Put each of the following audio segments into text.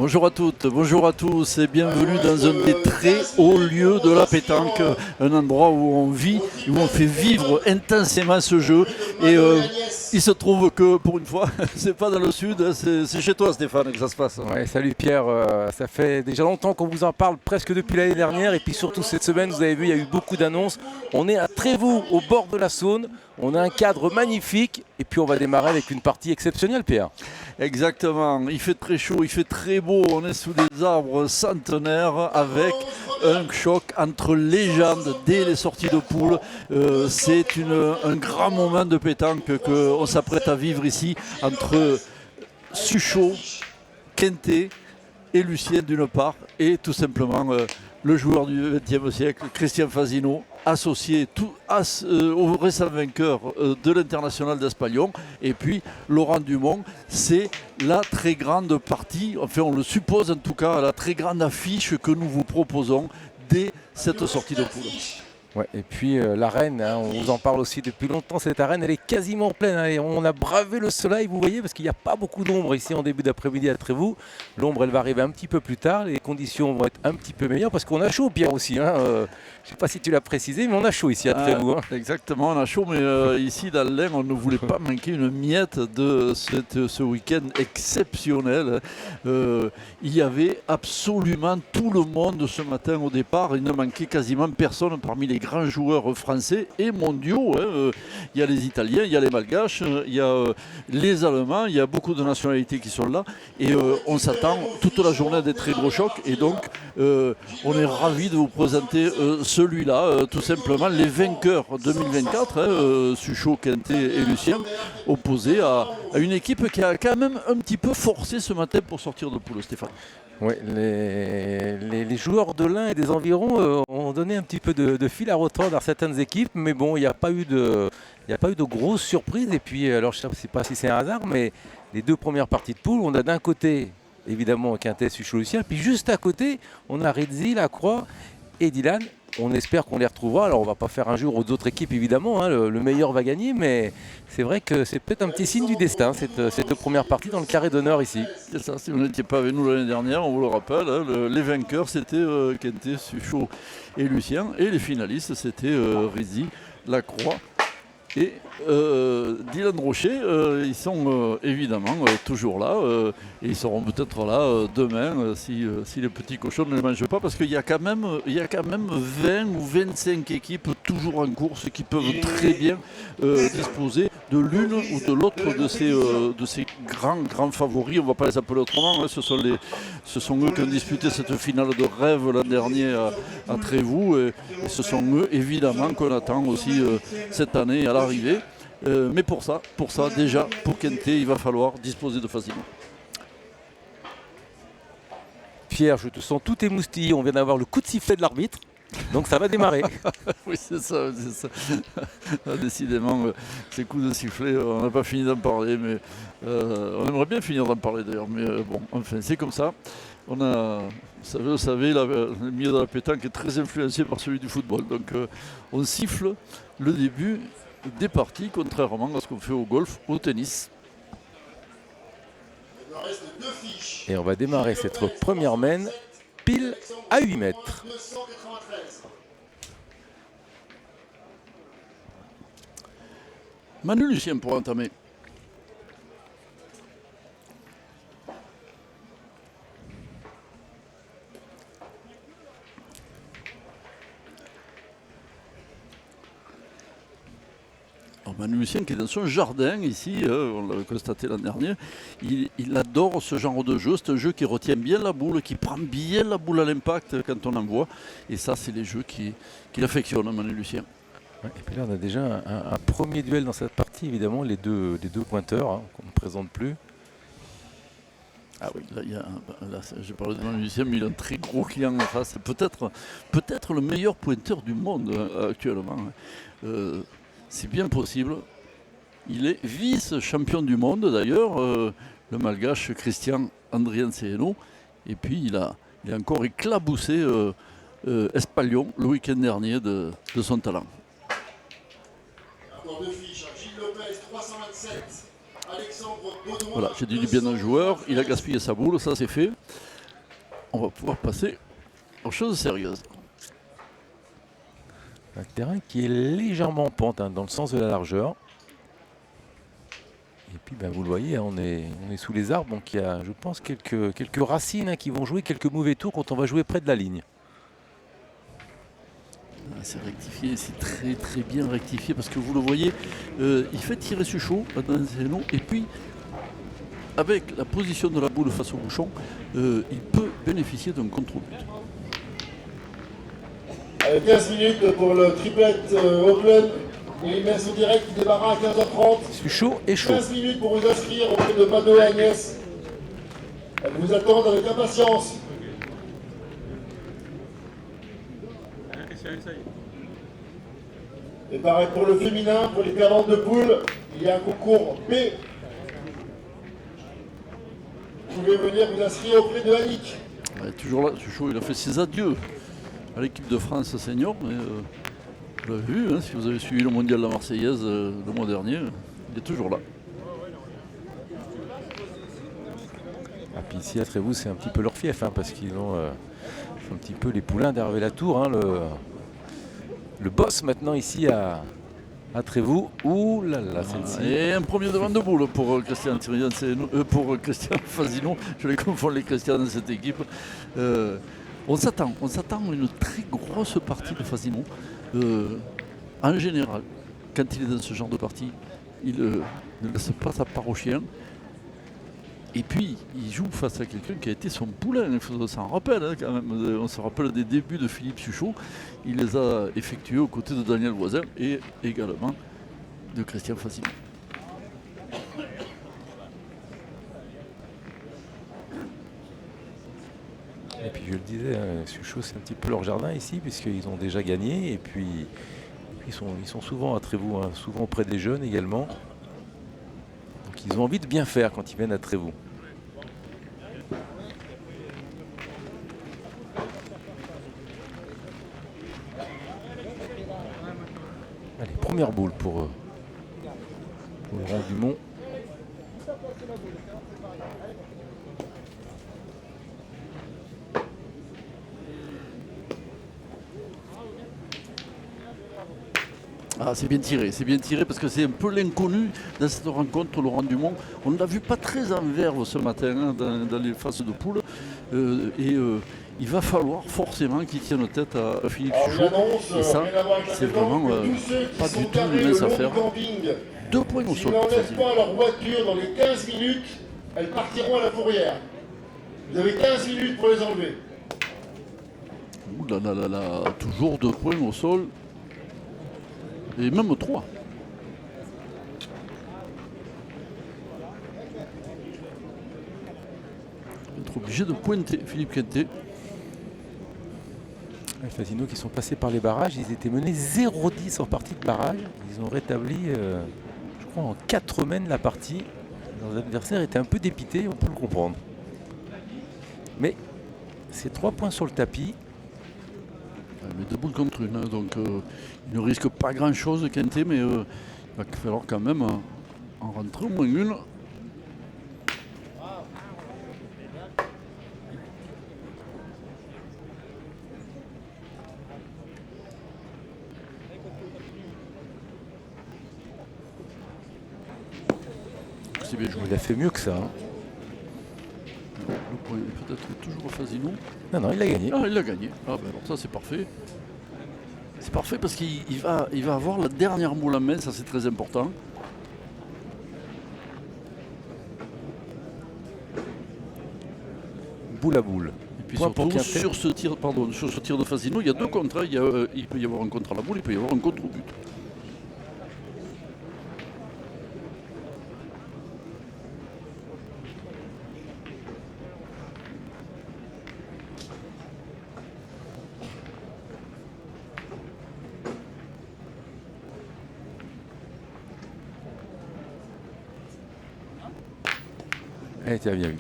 Bonjour à toutes, bonjour à tous et bienvenue dans un des très hauts lieux de la pétanque, un endroit où on vit, où on fait vivre intensément ce jeu. Et il se trouve que pour une fois, c'est pas dans le sud, c'est chez toi Stéphane que ça se passe. Ouais, salut Pierre, ça fait déjà longtemps qu'on vous en parle, presque depuis l'année dernière, et puis surtout cette semaine, vous avez vu, il y a eu beaucoup d'annonces. On est à Trévoux, au bord de la Saône, on a un cadre magnifique, et puis on va démarrer avec une partie exceptionnelle, Pierre. Exactement, il fait très chaud, il fait très beau, on est sous des arbres centenaires avec un choc entre légendes dès les sorties de poule. C'est un grand moment de pétanque qu'on s'apprête à vivre ici entre Suchot, Quintet et Lucien d'une part, et tout simplement le joueur du XXe siècle, Christian Fasino, associé au récent vainqueur de l'international d'Espalion, et puis Laurent Dumont. C'est la très grande partie, enfin on le suppose en tout cas, la très grande affiche que nous vous proposons dès cette sortie de poule. Ouais, et puis l'arène, hein, on vous en parle aussi depuis longtemps, cette arène elle est quasiment pleine, hein, et on a bravé le soleil, vous voyez, parce qu'il n'y a pas beaucoup d'ombre ici en début d'après-midi à Trévoux. L'ombre elle va arriver un petit peu plus tard, les conditions vont être un petit peu meilleures parce qu'on a chaud, Pierre, aussi, hein, je ne sais pas si tu l'as précisé, mais on a chaud ici à Trévoux. Hein. Exactement, on a chaud, mais ici dans l'Ain, on ne voulait pas manquer une miette de ce week-end exceptionnel. Il y avait absolument tout le monde ce matin au départ, il ne manquait quasiment personne parmi les grands joueurs français et mondiaux. Il y a les Italiens, il y a les Malgaches, il y a les Allemands, il y a beaucoup de nationalités qui sont là, et on s'attend toute la journée à des très gros chocs, et donc on est ravis de vous présenter celui-là, tout simplement les vainqueurs 2024, Suchot, Quintet et Lucien, opposés à une équipe qui a quand même un petit peu forcé ce matin pour sortir de poule, Stéphane. Oui, les joueurs de l'Ain et des environs ont donné un petit peu de fil à retordre dans certaines équipes, mais bon, il n'y a pas eu de grosses surprises. Et puis, alors je ne sais pas si c'est un hasard, mais les deux premières parties de poule, on a d'un côté, évidemment, Quintet, Suchot, Lucien, puis juste à côté, on a Rizzi, Lacroix et Dylan. On espère qu'on les retrouvera. Alors on ne va pas faire un jour aux autres équipes évidemment, hein, le meilleur va gagner, mais c'est vrai que c'est peut-être un petit signe du destin cette première partie dans le carré d'honneur ici. C'est ça, si vous n'étiez pas avec nous l'année dernière, on vous le rappelle, hein, les vainqueurs c'était Quintet, Suchot et Lucien, et les finalistes c'était Rizzi, Lacroix et Dylan Rocher. Ils sont évidemment toujours là, et ils seront peut-être là demain si les petits cochons ne les mangent pas, parce qu'il y a quand même 20 ou 25 équipes toujours en course qui peuvent très bien disposer de l'une ou de l'autre de ces grands favoris. On ne va pas les appeler autrement, hein. Ce sont eux qui ont disputé cette finale de rêve l'an dernier à Trévoux, et ce sont eux évidemment qu'on attend aussi cette année à l'arrivée. Mais pour ça déjà, pour Quintet, il va falloir disposer de Fasino. Pierre, je te sens tout émoustillé, on vient d'avoir le coup de sifflet de l'arbitre, donc ça va démarrer. Oui, c'est ça. Décidément, ces coups de sifflet, on n'a pas fini d'en parler, mais on aimerait bien finir d'en parler d'ailleurs, mais bon, enfin, c'est comme ça. Vous savez, le milieu de la pétanque est très influencé par celui du football, donc on siffle le début des parties, contrairement à ce qu'on fait au golf ou au tennis. Et on va démarrer cette première mène pile à 8 mètres. Manu Lucien pour entamer. Manu Lucien qui est dans son jardin ici, on l'avait constaté l'an dernier, il adore ce genre de jeu. C'est un jeu qui retient bien la boule, qui prend bien la boule à l'impact quand on envoie, et ça c'est les jeux qu'il affectionne, Manu Lucien. Ouais, et puis là on a déjà un premier duel dans cette partie, évidemment, les deux pointeurs, hein, qu'on ne présente plus. Ah oui, là j'ai parlé de Manu Lucien, mais il a un très gros client en face, peut-être le meilleur pointeur du monde actuellement. C'est bien possible. Il est vice-champion du monde d'ailleurs, le malgache Christian Andrienseeno. Et puis il a encore éclaboussé Espalion le week-end dernier de son talent. Voilà, j'ai dit du bien d'un joueur, il a gaspillé sa boule, ça c'est fait. on va pouvoir passer aux choses sérieuses. Un terrain qui est légèrement en pente dans le sens de la largeur. Et puis vous le voyez, on est sous les arbres, donc il y a, je pense, quelques racines qui vont jouer quelques mauvais tours quand on va jouer près de la ligne. C'est rectifié, c'est très très bien rectifié parce que vous le voyez, il fait tirer Suchot et puis avec la position de la boule face au bouchon, il peut bénéficier d'un contre-but. 15 minutes pour le triplette au club. Élimination directe qui démarra à 15h30. Suchot est chaud. 15 minutes pour vous inscrire auprès de Mano et Agnès. Elles vous attendent avec impatience. Et pareil pour le féminin, pour les perdantes de poule, il y a un concours B. Vous pouvez venir vous inscrire auprès de Annick. Ouais, toujours là, Suchot, il a fait ses adieux à l'équipe de France senior. Mais, vous l'avez vu, hein, si vous avez suivi le mondial de la Marseillaise le mois dernier, il est toujours là. Ah, puis ici à Trévoux, c'est un petit peu leur fief, parce qu'ils ont un petit peu les poulains d'Hervé Latour, le boss maintenant ici à Trévoux. Ouh là là, celle-ci. Et un premier devant de boule pour Christian Fasino. Je les confonds les Christian dans cette équipe. On s'attend à une très grosse partie de Fasino. En général, quand il est dans ce genre de partie, il ne laisse pas sa part au chien. Et puis, il joue face à quelqu'un qui a été son poulain. Il faut s'en rappeler quand même. On se rappelle des débuts de Philippe Suchot. Il les a effectués aux côtés de Daniel Voisin et également de Christian Fasino. Et puis je le disais, Suchot c'est un petit peu leur jardin ici puisqu'ils ont déjà gagné et puis ils sont souvent à Trévoux, souvent auprès des jeunes également. Donc ils ont envie de bien faire quand ils viennent à Trévoux. Allez, première boule pour Laurent Dumont. Ah, c'est bien tiré parce que c'est un peu l'inconnu dans cette rencontre, Laurent Dumont. On ne l'a vu pas très en verve ce matin dans les phases de poule. Il va falloir forcément qu'il tienne tête à Philippe Suchot. Et ça, c'est vraiment pas du tout une mince affaire. 2 points au sol. S'ils n'enlèvent pas leur voiture dans les 15 minutes, elles partiront à la fourrière. Vous avez 15 minutes pour les enlever. Ouh là là là là, toujours 2 points au sol. Et même 3. Il va être obligé de pointer Philippe Quintet. Les Fasino qui sont passés par les barrages, ils étaient menés 0-10 en partie de barrage. Ils ont rétabli, je crois, en 4 mènes la partie. Leurs adversaires étaient un peu dépités, on peut le comprendre. Mais c'est 3 points sur le tapis. Mais 2 boules contre une, donc il ne risque pas grand chose Quintet, mais il va falloir quand même en rentrer au moins une. C'est bien joué. Il a fait mieux que ça. Le point est peut-être toujours Fasino. Non, il a gagné. Ah, il l'a gagné. Ah ben alors ça c'est parfait. C'est parfait parce qu'il va avoir la dernière moule en main, ça c'est très important. Boule à boule. Et puis Point pour surtout Quintet. sur ce tir de Fasino, il y a 2 contres. Il peut y avoir un contre à la boule, il peut y avoir un contre au but. Eh, tu as bien vu.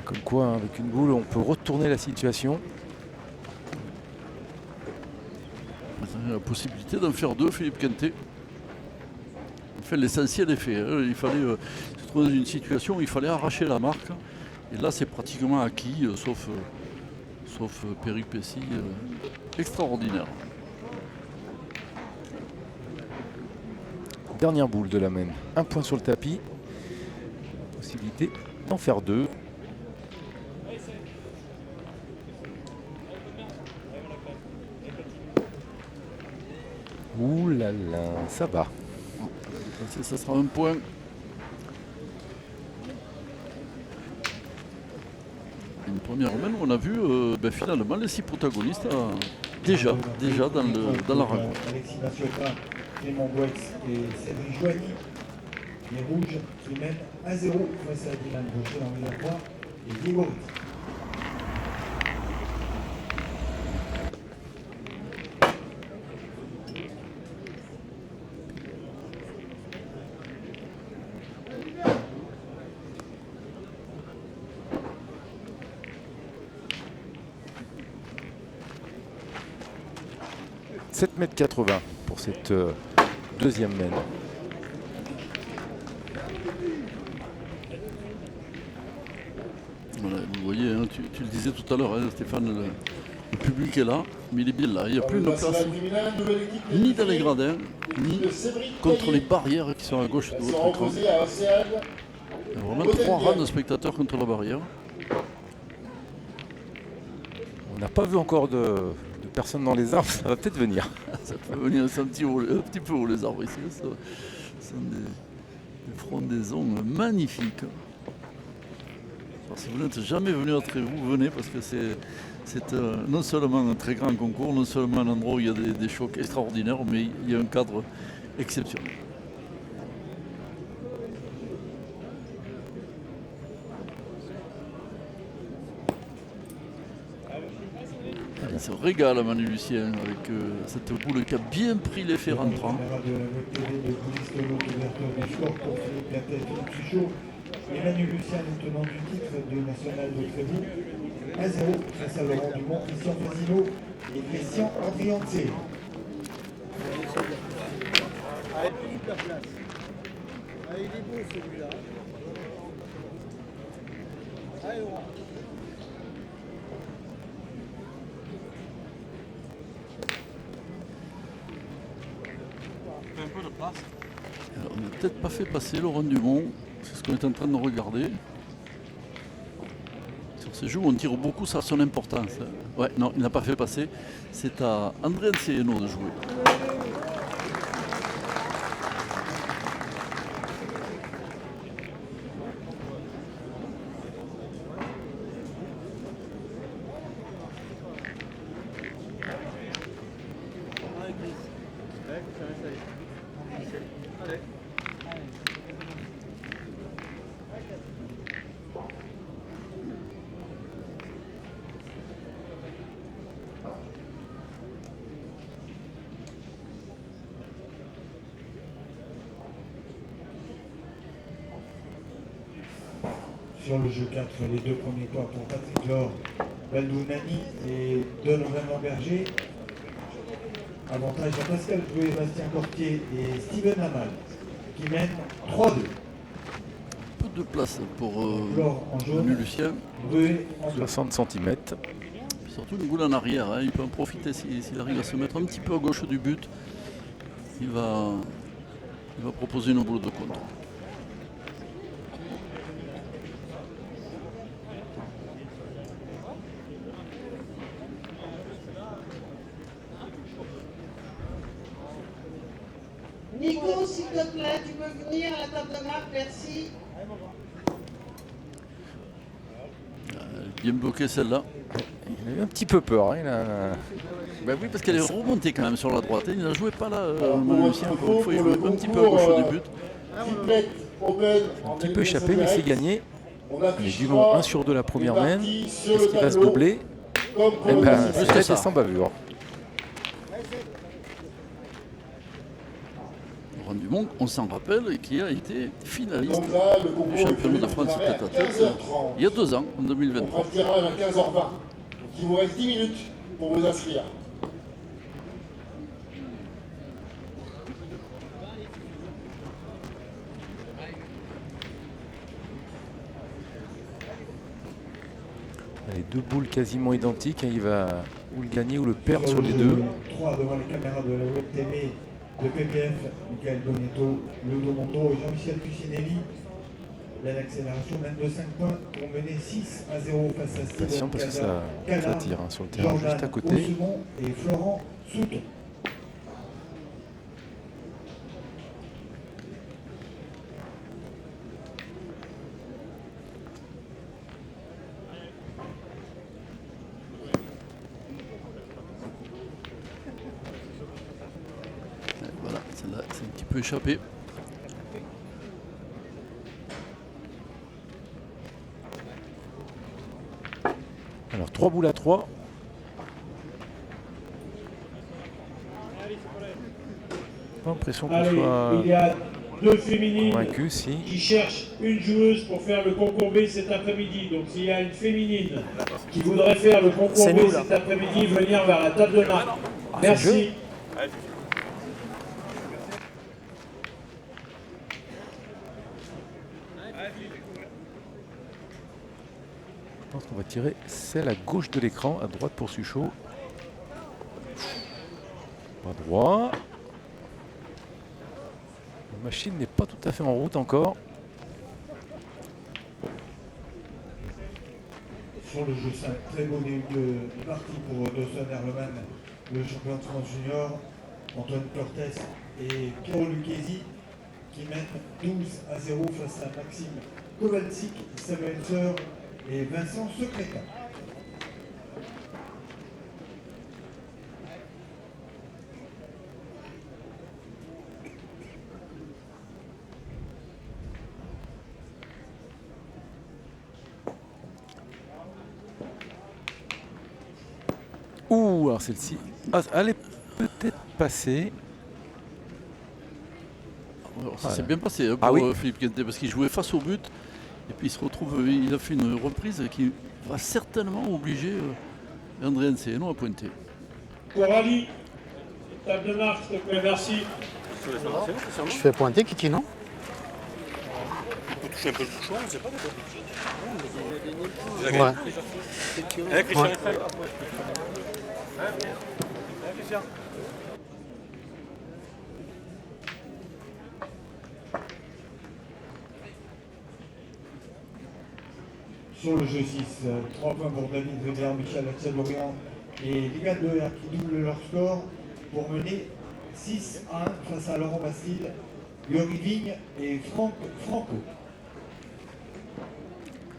Comme quoi, avec une boule, on peut retourner la situation. Il a la possibilité d'en faire 2, Philippe Quintet. Enfin, l'essentiel est fait. Il fallait se trouver dans une situation où il fallait arracher la marque. Et là, c'est pratiquement acquis, sauf péripéties extraordinaires. Dernière boule de la main. Un point sur le tapis. Possibilité d'en faire 2. Ouh là là, ça va. Ça sera un point. Une première main où on a vu finalement les 6 protagonistes déjà dans la rencontre. Alexis Massiota, Clément Boix et Cédric Joigny. Les rouges qui mènent 1-0 face à Dylan Rocher dans le Mirepoix et Diego Rizzi. « 7,80 m pour cette deuxième main. Voilà, vous voyez, hein, tu le disais tout à l'heure, hein, Stéphane, le public est là, mais il est bien là. Il n'y a plus de place ni dans les gradins, ni contre les barrières qui sont à gauche de votre écran. Il y a vraiment 3 rangs de spectateurs contre la barrière. On n'a pas vu encore de personnes dans les arbres, ça va peut-être venir. Ça peut venir un petit peu haut les arbres ici. Ce sont des frondaisons magnifiques. Alors, si vous n'êtes jamais venu à Trévoux, venez parce que c'est non seulement un très grand concours, non seulement un endroit où il y a des chocs extraordinaires, mais il y a un cadre exceptionnel. Il se régale Manu Lucien avec cette boule qui a bien pris l'effet rentrant. Emmanuel Lucien, le tenant du titre de national de Trévoux, 1-0 face à Laurent Dumont, Christian Fasino et Christian Andrianzé. Il est beau celui-là. Allez, Laurent. Un peu de place. Alors, on n'a peut-être pas fait passer Laurent Dumont, c'est ce qu'on est en train de regarder. Sur ces jeux où on tire beaucoup, ça a son importance. Ouais, non, il n'a pas fait passer. C'est à André Ancieno de jouer. Sur le jeu 4, les 2 premiers points pour Patrick Laure, Baldounani et Donovan Berger. Avantage à Pascal Jouet, Bastien Cortier et Steven Lamal qui mènent 3-2. Peu de place pour Laure en jaune, Manu Lucien. Jouet en bleu. 60 cm. Surtout une boule en arrière, hein. Il peut en profiter s'il arrive à se mettre un petit peu à gauche du but. Il va proposer une boule de contre. Nico, s'il te plaît, tu peux venir à la table de marque, merci. Bien bloqué celle-là. Il a eu un petit peu peur. Hein, Ben oui, parce qu'elle est remontée quand même sur la droite. Il ne jouait pas là, Manu Lucien, encore une fois, il jouait un petit peu à gauche du but. Un petit peu échappé, mais c'est gagné. Mais Dumont 1 sur 2 la première main. Est-ce qu'il va se doubler? Eh ben, c'est sans bavure. Laurent Dumont, on s'en rappelle, qui a été finaliste du championnat de France tête à tête il y a 2 ans, en 2023. On fera le tirage à 15h20. Donc il vous reste 10 minutes pour vous inscrire. Les deux boules quasiment identiques, hein, il va ou le gagner ou le perdre sur le les jeu deux. 3 devant les caméras de la Web TV de PPF, Michael Bonetto, Ludo Mondo et Jean-Michel Puccinelli. L'accélération mène de 5 points pour mener 6-0 face à Steven Attention parce que ça Callard, tire hein, sur le terrain Jordan juste à côté. Ossemont et Florent Souton. Voilà, celle-là, c'est un petit peu échappé. Alors 3 boules à 3. Pas l'impression qu'on Allez, soit il y a deux féminines convaincu si. qui cherchent une joueuse pour faire le concours B cet après-midi. Donc s'il y a une féminine qui voudrait faire le concours B cet après-midi, venir vers la table de marque. Merci. Je pense qu'on va tirer celle à gauche de l'écran, à droite pour Suchot. Pas droit. La machine n'est pas tout à fait en route encore. Sur le jeu 5, très beau début de partie pour Dawson Erleman, le champion de France junior, Antoine Cortés et Piero Lucchesi qui mènent 12-0 face à Maxime Kovalczyk, Samuel Seur et Vincent Secrétin. Ouh, alors celle-ci, elle est peut-être passée. Alors, ça Voilà. s'est bien passé hein, pour Ah oui. Philippe Quintet parce qu'il jouait face au but et puis il se retrouve, il a fait une reprise qui va certainement obliger André Enceno à pointer. Coralie, table de marque, s'il te plaît, merci. Je fais pointer Kiki, non? Toucher un peu le bouchon, c'est pas Ouais. Ouais. Sur le jeu 6, 3 points pour David Weber, Michel Axel-Lorient et Liga 2 qui doublent leur score pour mener 6-1 face à Laurent Bastille, Yuri Vigne et Franck Franco.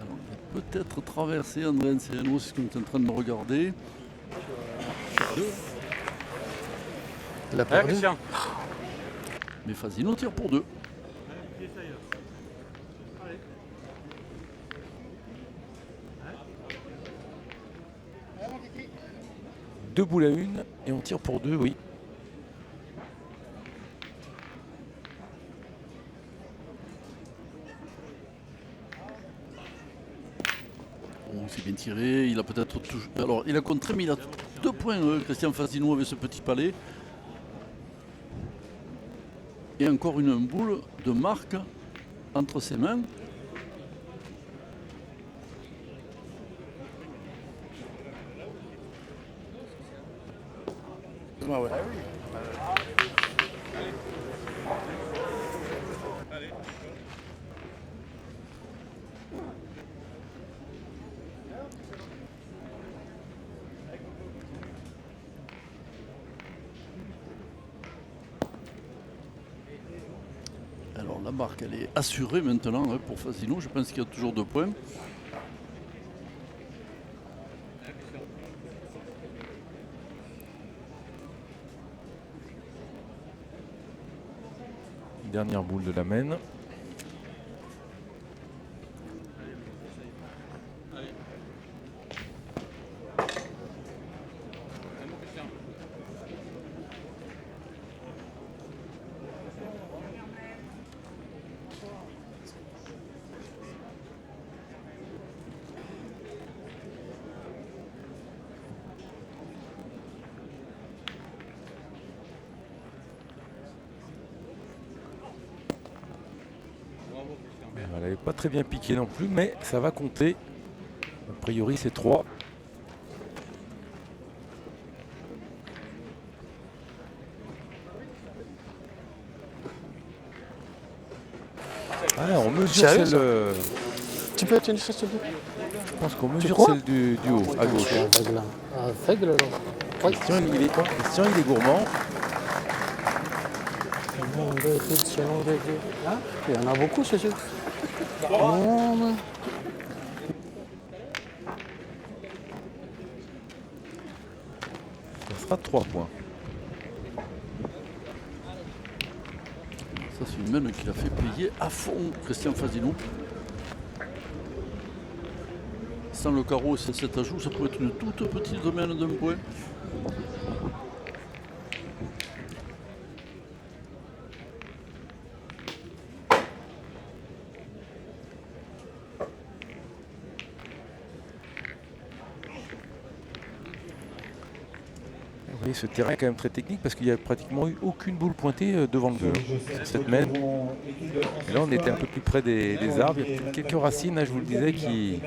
Alors, il a peut-être traversé André Enceno, c'est ce qu'on est en train de regarder. Il a perdu. Mais Fasino tire pour 2. Deux boules à une et on tire pour 2, oui. Bon, c'est bien tiré, il a peut-être toujours. Alors il a contré, mais il a 2 points, Christian Fasino avec ce petit palais. Et encore une boule de marque entre ses mains. Alors la marque elle est assurée maintenant hein, pour Fasino, je pense qu'il y a toujours 2 points. Dernière boule de la main. Elle n'avait pas très bien piqué non plus, mais ça va compter. priori, c'est 3. Ah, on mesure Sérieux, celle. Tu peux tenir ça, s'il te plaît? Je pense qu'on mesure crois celle du haut, à gauche. Aveugle. Aveugle, alors. Oui. Christian, il est gourmand. Il y en a beaucoup, c'est sûr. Non, Ça sera 3 points. Ça, c'est une main qu'il a fait payer à fond Christian Fasino. Sans le carreau et cet ajout, ça pourrait être une toute petite domaine d'un point. Vous voyez, ce terrain est quand même très technique parce qu'il n'y a pratiquement eu aucune boule pointée devant le jeu. Cette main. Et là, on était un peu plus près des arbres. Il y a quelques racines, là, je vous le disais, qui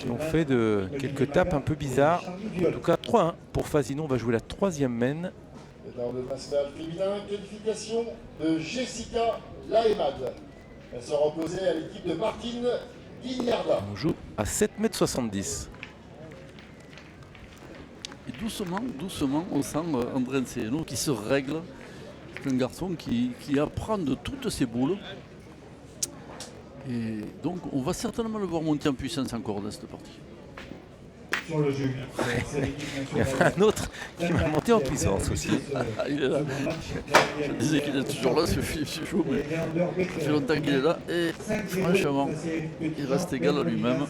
ont fait quelques tapes un peu bizarres. En tout cas, 3-1 pour Fasino. On va jouer la 3e main. Dans le national féminin, qualification de Jessica Laemad. Elle sera opposée à l'équipe de Martine Guignarda. On joue à 7,70 m. Et doucement, on sent André Enceno qui se règle. C'est un garçon qui apprend de toutes ses boules. Et donc, on va certainement le voir monter en puissance encore dans cette partie. Sur le jeu. Il y en a un autre qui va monter en puissance aussi. Ah, il est là. Je disais qu'il est toujours là, ce Philippe Suchot, mais ça fait longtemps qu'il est là. Et franchement, il reste égal à lui-même.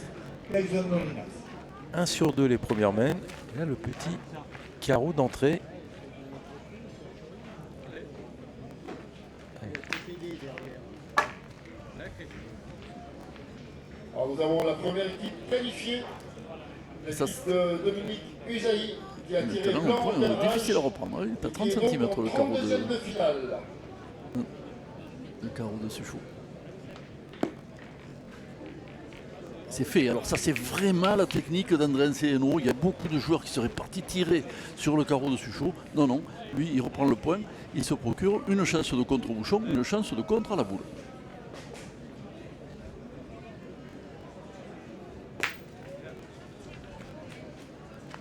1 sur 2 les premières mains. Et là, le petit carreau d'entrée. Alors nous avons la première équipe qualifiée, l'équipe de Dominique Usaï qui a tiré Maintenant, le point est difficile à reprendre. Il est à 30 cm le carreau de finale. Le carreau de Suchot. C'est fait. Alors ça, c'est vraiment la technique d'André Enceno. Il y a beaucoup de joueurs qui seraient partis tirer sur le carreau de Suchot. Non, non. Lui, il reprend le point. Il se procure une chance de contre-bouchon, une chance de contre à la boule.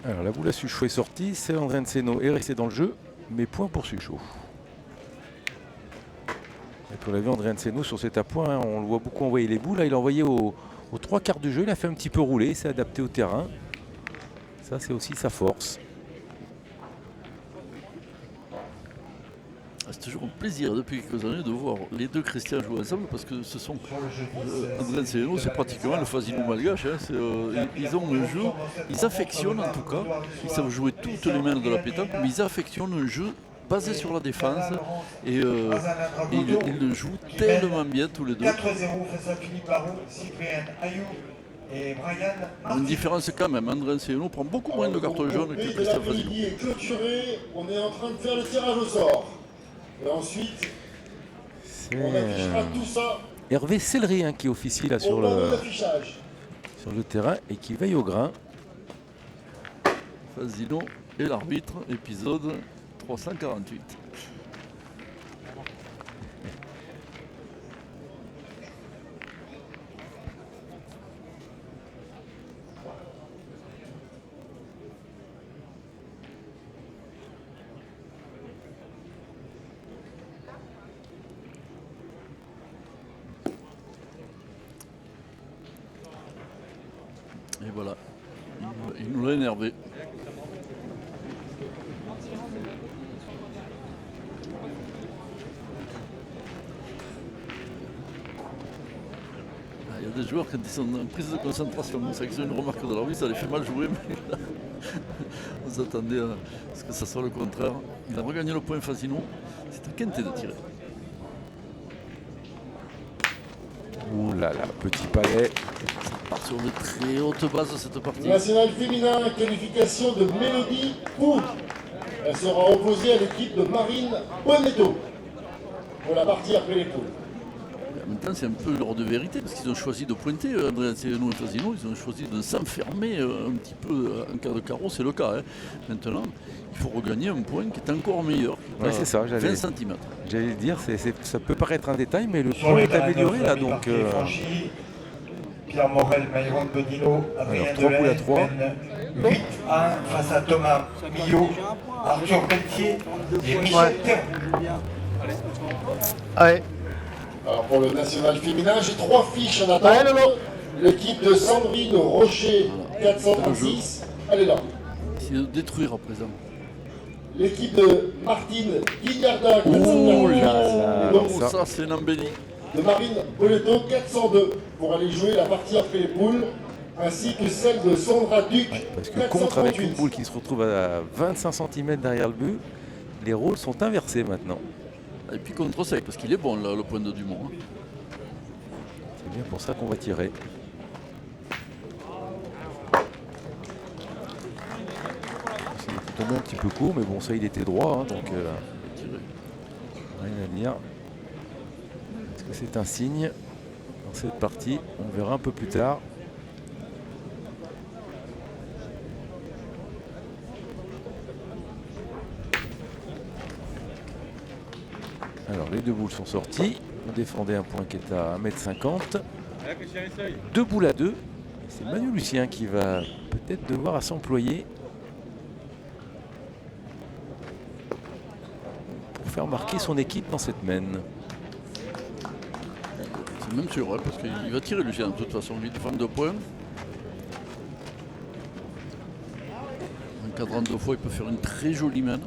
Alors la boule à Suchot est sortie, c'est André Enceno est resté dans le jeu, mais point pour Suchot. Et pour la vue, André Enceno sur cet appoint, hein, on le voit beaucoup envoyer les boules. Là, il a envoyé aux 3 quarts du jeu, il a fait un petit peu rouler, il s'est adapté au terrain. Ça, c'est aussi sa force. C'est toujours un plaisir depuis quelques années de voir les deux Christian jouer ensemble parce que ce sont André Enceno, c'est pratiquement le Fasino malgache. Hein, ils ont un jeu, ils affectionnent en tout cas, ils savent jouer toutes les mains de la pétanque, mais ils affectionnent un jeu basé sur la défense et ils le jouent tellement bien tous les deux. 4-0 face à Philippe Barraud, Cyprien Ayou et Brian. Une différence quand même, André Enceno prend beaucoup moins de cartes jaunes que Christian Fasino. L'après-midi est clôturé, on est en train de faire le tirage au sort. Et ensuite, on affichera tout ça Hervé Sellery qui officie là sur le terrain et qui veille au grain. Fasino et l'arbitre, épisode 348. Et voilà, il nous l'a énervé. Il y a des joueurs quand ils sont en prise de concentration, c'est que c'est une remarque de l'arbitre, ça les fait mal jouer, mais là, on s'attendait à ce que ça soit le contraire. Il a regagné le point Fasino, c'est à Quintet de tirer. Ouh là là, petit palais. Sur de très haute base de cette partie. National féminin, qualification de Mélodie Pou. Elle sera opposée à l'équipe de Marine Bonetto pour la partie après les poules. Maintenant, c'est un peu l'heure de vérité parce qu'ils ont choisi de pointer. Andrea Sereno et Fasino, ils ont choisi de s'enfermer un petit peu en cas de carreau, c'est le cas. Hein. Maintenant, il faut regagner un point qui est encore meilleur. Ouais, c'est ça, 20 cm. J'allais dire, ça peut paraître un détail, mais le Sur point le est terrain amélioré neuf, là. la Donc, mi-partie est franchie. Pierre Morel, Myron Bodino, Adrien 3 boules à Delay 3. mène 8 à 1 face à Thomas Millot, Arthur Pelletier et Michel Théron. Allez. Alors pour le national féminin, j'ai 3 fiches en attente. L'équipe de Sandrine Rocher, 436, elle est là. C'est de détruire à présent. L'équipe de Martine Guignarda, Oh là 448. là. Et donc, Ça, c'est une embellie. de Marine Boleto, 402, pour aller jouer la partie après les poules, ainsi que celle de Sandra Duc, parce que contre, avec une 438. boule qui se retrouve à 25 cm derrière le but, les rôles sont inversés maintenant. Et puis contre sec, parce qu'il est bon là, le point de Dumont. Hein. C'est bien pour ça qu'on va tirer. Il est tombé un petit peu court, mais bon, ça il était droit, hein, donc rien à dire. Est-ce que c'est un signe dans cette partie? On verra un peu plus tard. Alors les deux boules sont sorties. On défendait un point qui est à 1,50 m. 2 boules à 2. C'est Manu Lucien qui va peut-être devoir à s'employer pour faire marquer son équipe dans cette mène. C'est même sûr, hein, parce qu'il va tirer Lucien de toute façon. 8 femmes de points. En cadrant 2 fois, il peut faire une très jolie mène.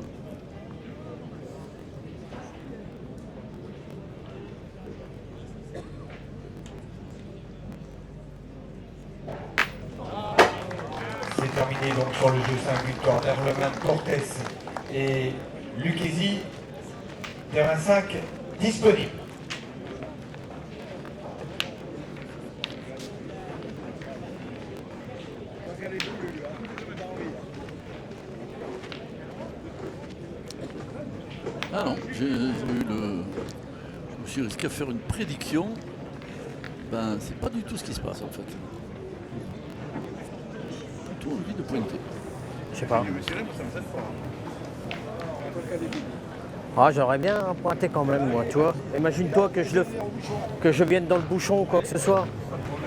C'est terminé donc sur le jeu 5, victoire d'Herleman, Cortés et Lucchesi. Terrain 5 disponible. Ah non, j'ai eu le. Je me suis risqué à faire une prédiction. Ben, c'est pas du tout ce qui se passe en fait. Plutôt envie de pointer. Je sais pas. Ah, j'aimerais bien pointer quand même, moi, tu vois. Imagine-toi que je vienne dans le bouchon ou quoi que ce soit.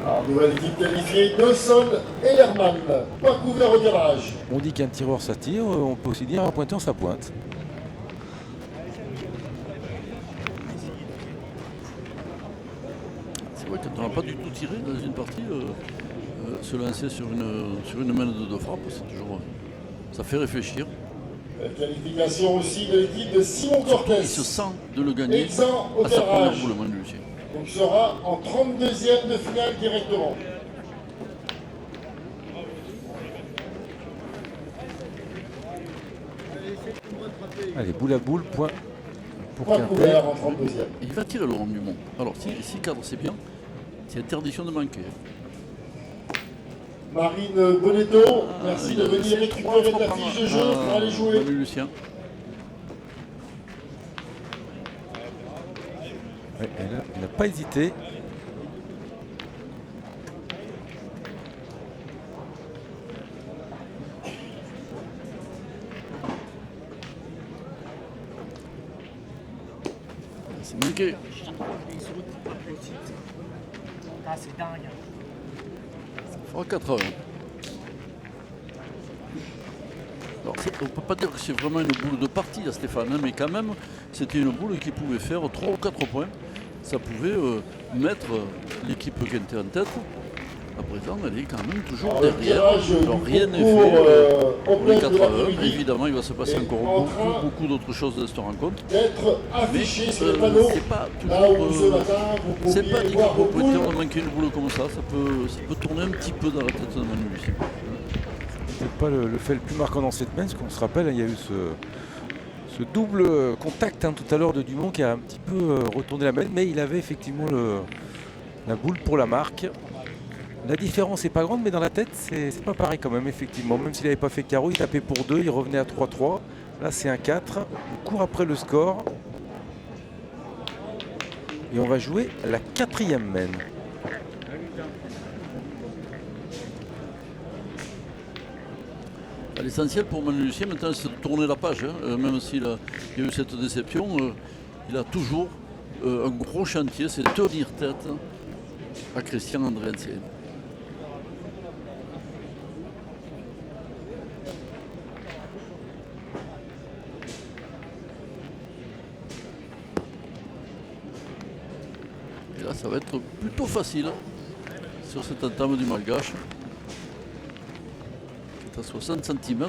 Alors, nouvelle équipe qualifiée, Dawson et Lerman, pas couvert au virage. On dit qu'un tireur ça tire, on peut aussi dire un pointeur ça pointe. C'est vrai que quand on n'a pas du tout tiré dans une partie, se lancer sur une main de 2 frappes, c'est toujours. Ça fait réfléchir. La qualification aussi de l'équipe de Simon Cortés. Il se sent de le gagner Exempt au à sa première tirage. boule, Manu Lucien. Donc il sera en 32e de finale directement. Allez, boule à boule, point pour Pas Quimper. couvert en 32e. Et il va tirer Laurent Dumont. Alors si cadre c'est bien, c'est interdiction de manquer. Marine Bonetto, merci il de a venir laissé récupérer trois ta fois fiche de jeu pour aller jouer. Manu Lucien. Ouais, il n'a pas hésité. C'est manqué. Ah, c'est dingue. Il fera 80. Alors, on ne peut pas dire que c'est vraiment une boule de partie à Stéphane, hein, mais quand même, c'était une boule qui pouvait faire 3 ou 4 points. Ça pouvait mettre l'équipe qui était en tête. À présent, elle est quand même toujours Alors, le derrière. tirage Alors, du rien n'est concours, fait au pour les plein 4 de heures. l'après-midi Évidemment, il va se passer est encore en train beaucoup d'autres choses dans cette rencontre. d'être Mais affiché sur les panneaux. c'est pas Là où ce toujours. matin, vous C'est pas pouviez dit voir qu'il vos faut pointer poules. de manquer une boule comme ça. Ça peut tourner un petit peu dans la tête de Manu Lucien. C'est pas le fait le plus marquant dans cette mène, parce qu'on se rappelle, il y a eu ce double contact tout à l'heure de Dumont qui a un petit peu retourné la mène, mais il avait effectivement la boule pour la marque. La différence n'est pas grande, mais dans la tête, c'est pas pareil quand même, effectivement. Même s'il n'avait pas fait carreau, il tapait pour 2, il revenait à 3-3. Là, c'est un 4. Il court après le score. Et on va jouer la 4e main. L'essentiel pour Manu Lucien maintenant, c'est de tourner la page. Même s'il y a eu cette déception, il a toujours un gros chantier, c'est tenir tête à Christian Andriensen. Et là, ça va être plutôt facile sur cette entame du Malgache. À 60 cm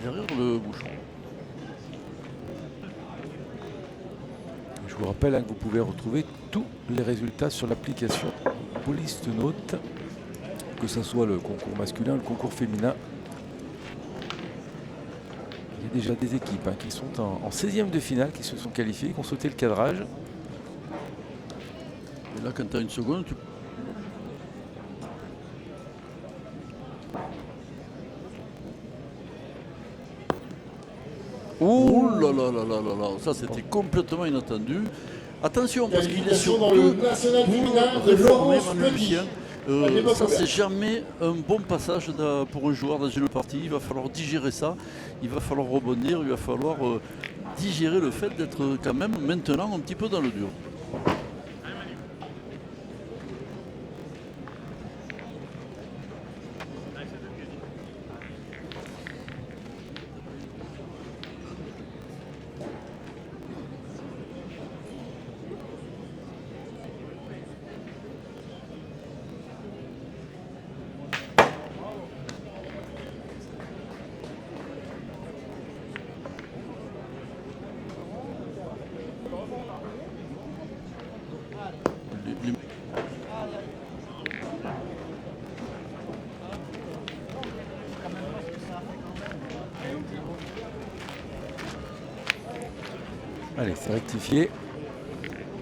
derrière le bouchon. Je vous rappelle que vous pouvez retrouver tous les résultats sur l'application Police Note, que ce soit le concours masculin, le concours féminin. Il y a déjà des équipes qui sont en 16e de finale, qui se sont qualifiées, qui ont sauté le cadrage. Et là, quand tu as une seconde, tu... Oh là là là là là là, ça c'était complètement inattendu. Attention, parce qu'il est sur dans le national féminin de réformé Laurence Manu Petit. Lucien. Ça c'est jamais un bon passage pour un joueur dans une partie. Il va falloir digérer ça, il va falloir rebondir, il va falloir digérer le fait d'être quand même maintenant un petit peu dans le dur. Allez, c'est rectifié.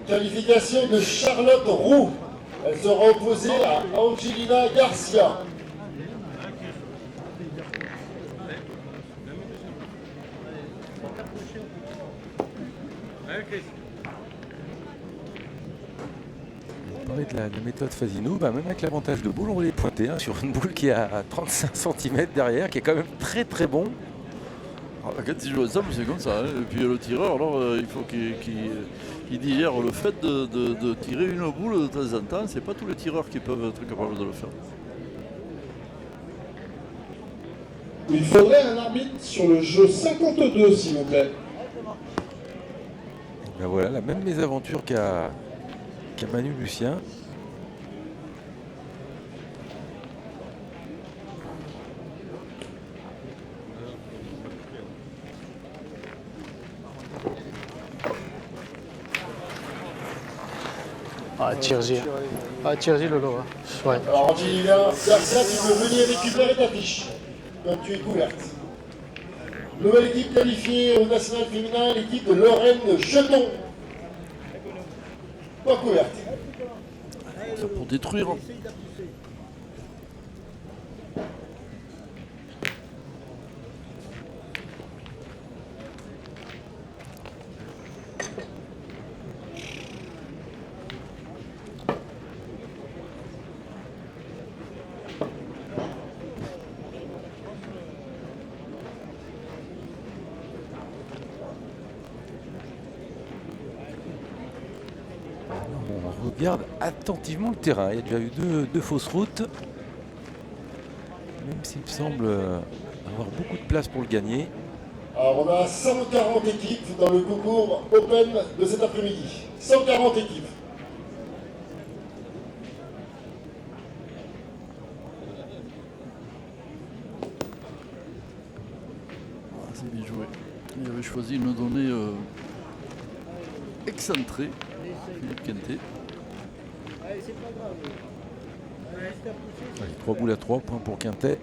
Qualification de Charlotte Roux. Elle sera opposée à Angelina Garcia. On parlait de la méthode Fasino, même avec l'avantage de boule, on va les pointer sur une boule qui est à 35 cm derrière, qui est quand même très très bon. Alors, quand il joue ensemble, c'est comme ça. Et puis le tireur, alors, il faut qu'il digère le fait de tirer une boule de temps en temps. C'est pas tous les tireurs qui peuvent être capables de le faire. Il faudrait un arbitre sur le jeu 52, s'il vous plaît. Ben voilà, la même mésaventure qu'a Manu Lucien. Ah, Thierry. Ah, Thierry, Lolo. Ouais. Alors Angelina Garcia, tu peux venir récupérer ta fiche, comme tu es couverte. Nouvelle équipe qualifiée au national féminin, l'équipe de Lorraine Jeton. Pas couverte. C'est pour détruire. On regarde attentivement le terrain. Il y a déjà eu deux fausses routes. Même s'il me semble avoir beaucoup de place pour le gagner. Alors on a 140 équipes dans le concours Open de cet après-midi. 140 équipes. Ah, c'est bien joué. Il avait choisi une donnée excentrée, Philippe Quentet. Allez, 3 boules à 3 points pour Quintet.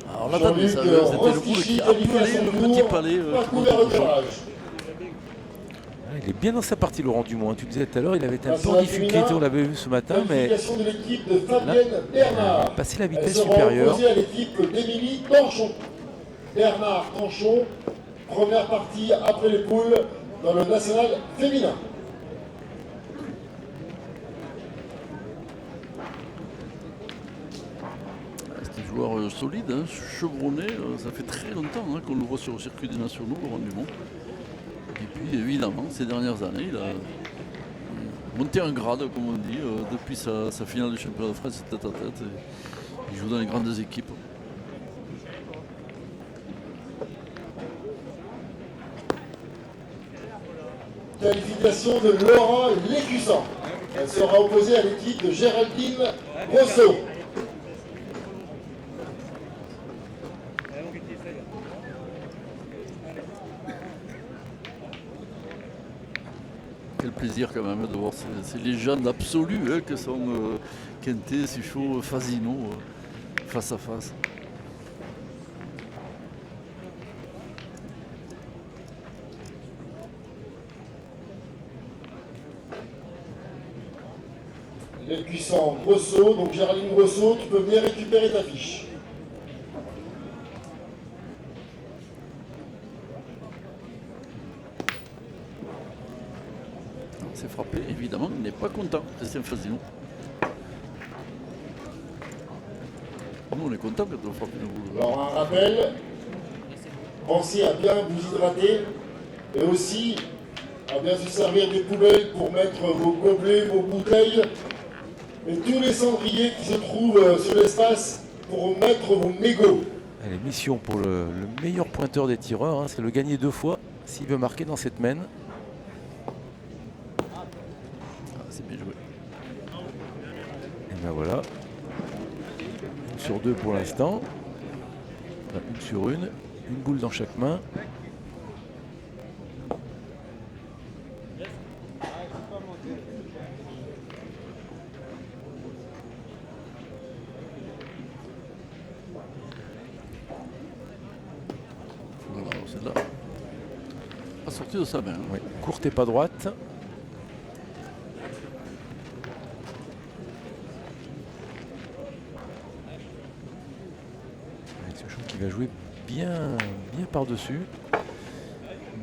Alors là, c'était le boule qui appelait le petit palais. Il est bien dans sa partie, Laurent Dumont. Tu disais tout à l'heure, il avait été un peu en difficulté, on l'avait vu ce matin, mais là, il a passé la vitesse supérieure. À l'équipe d'Émilie Tanchon. Bernard Tanchon. Première partie après les poules dans le national féminin. C'est un joueur solide, hein, chevronné. Ça fait très longtemps hein, qu'on le voit sur le circuit des nationaux, Laurent Dumont. Et puis évidemment, ces dernières années, il a monté un grade, comme on dit, depuis sa finale du championnat de France tête à tête. Et il joue dans les grandes équipes. Qualification de Laura Lécussan. Elle sera opposée à l'équipe de Géraldine Rousseau. Quel plaisir quand même de voir ces légendes absolues hein, que sont Quintet, Suchot, Fasino face à face. Lécussan Rousseau, donc Géraldine Rousseau, tu peux venir récupérer ta fiche. C'est frappé, évidemment, il n'est pas content, Christian Fasino. Nous, on est content quand on frappe une boule. Alors, un rappel, pensez à bien vous hydrater et aussi à bien se servir des poubelles pour mettre vos gobelets, vos bouteilles et tous les cendriers qui se trouvent sur l'espace pour mettre vos mégots. Allez, mission pour le meilleur pointeur des tireurs, hein, c'est le gagner 2 fois s'il veut marquer dans cette main. C'est bien joué. Et ben voilà. 1 sur 2 pour l'instant. Enfin, 1 sur 1. Une boule dans chaque main. Voilà, celle-là. Pas sorti de sa main. Hein. Oui. Courte et pas droite. Qui va jouer bien par-dessus.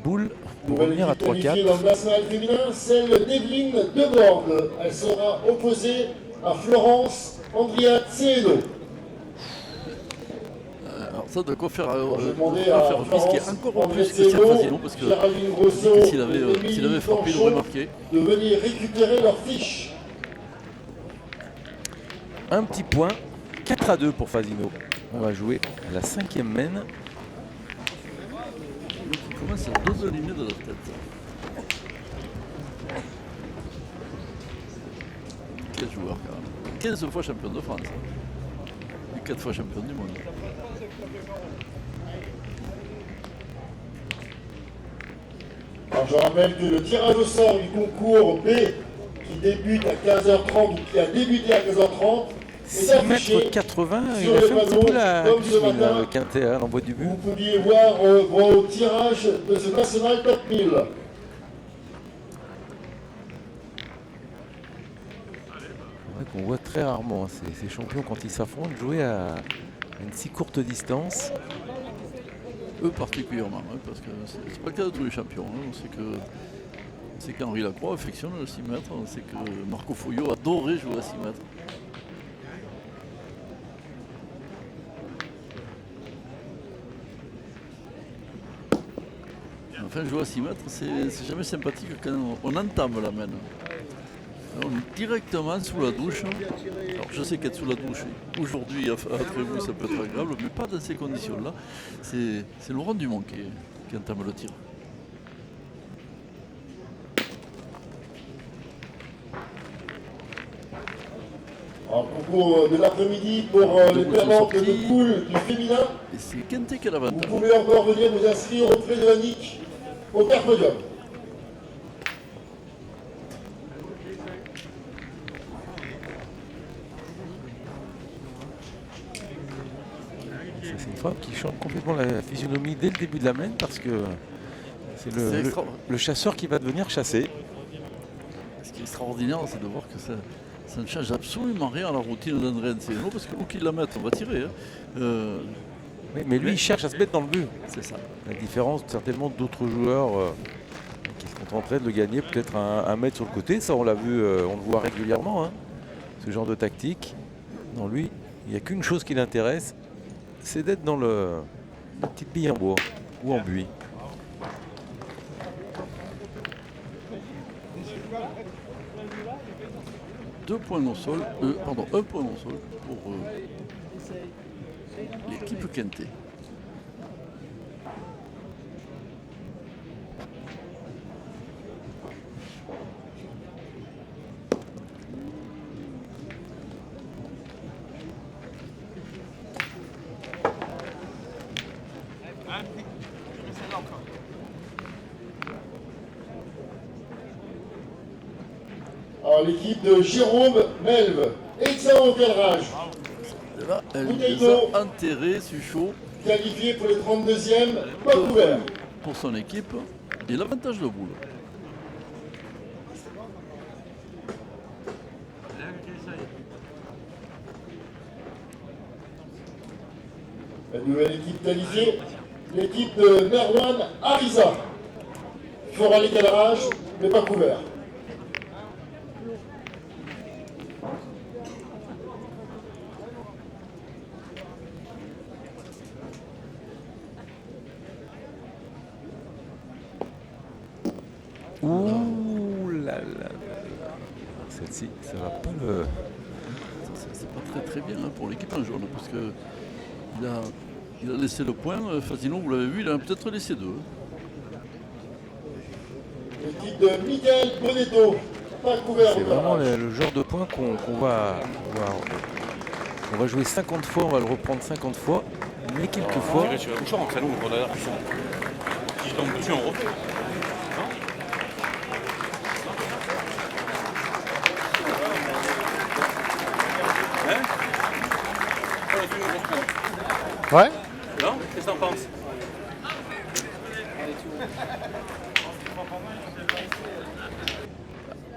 Boule pour revenir à 3-4. Dans le national féminin, celle d'Evelyne Debordes. Elle sera opposée à Florence Andriat Cédo. Alors ça de quoi faire, Je vais de demander quoi à faire risquer Florence encore en plus Andriat Christian Cédo, Fasino parce que Géraldine Rousseau s'il avait frappé, il aurait marqué. de venir récupérer leur fiche. Un petit point. 4-2 pour Fasino. On va jouer à la 5e main. Il commence à dodeliner de la tête. Quel joueur quand même. 15 fois champion de France. Et 4 fois champion du monde. Alors je rappelle que le tirage au sort du concours B qui débute à 15h30 ou qui a débuté à 15h30 est affiché 6,80 m, il sur a les fait un petit panneaux peu la comme ce cuisine, matin. le Quintet, hein, l'envoi du but. Vous pouviez voir vos tirages de ce National Top 1000. C'est vrai qu'on voit très rarement hein, ces champions quand ils s'affrontent jouer à une si courte distance. Eux particulièrement, hein, parce que c'est pas le cas de tous les champions. Hein. On sait qu'Henri Lacroix affectionne le 6 mètres. On sait que Marco Foglio adorait jouer à 6 mètres. Enfin, jouer à 6 mètres, c'est jamais sympathique quand on entame la main. On est directement sous la douche. Alors je sais qu'être sous la douche, aujourd'hui à Trévoux, ça peut être agréable, mais pas dans ces conditions-là. C'est Laurent Dumont qui entame le tir. En concours de l'après-midi pour les permanentes de poule du féminin. Et c'est Quintet qui a Vous l'avantage. pouvez encore venir vous inscrire auprès de Annick au Carpodium. C'est une frappe qui change complètement la physionomie dès le début de la main parce que c'est le chasseur qui va devenir chassé. Ce qui est extraordinaire, c'est de voir que ça ne change absolument rien à la routine d'André Enceno, parce que où qu'il la mette, on va tirer. Hein. Mais lui, il cherche à se mettre dans le but. C'est ça. La différence, certainement, d'autres joueurs qui se contenteraient de le gagner peut-être un mètre sur le côté. Ça, on l'a vu, on le voit régulièrement, hein, ce genre de tactique. Non, lui, il n'y a qu'une chose qui l'intéresse, c'est d'être dans la petite bille en bois ou en buis. Un point au sol pour l'équipe Quintet. Alors l'équipe de Jérôme Melve, excellent cadrage, Là, elle Bouteille les d'eau. a enterrés, Suchot, qualifié pour les 32e, pas couvert. pour son équipe. Et l'avantage de boule. La nouvelle équipe qualifiée, l'équipe de Merwan Ariza, fera les cadrages, mais pas couvert. Ouh là là. Celle-ci, ça va pas le... C'est pas très bien hein, pour l'équipe en jaune, parce que il a laissé le point. Fasino, vous l'avez vu, il en a peut-être laissé deux. L'équipe de Miguel Bonetto, pas couvert. C'est au vraiment cadrage. le genre de point qu'on va jouer 50 fois, on va le reprendre 50 fois, mais quelquefois... Tirer sur le bouchon, ça nous, on a la pression. Si je tombe dessus, on refait. Ouais. Non? Qu'est-ce que t'en penses?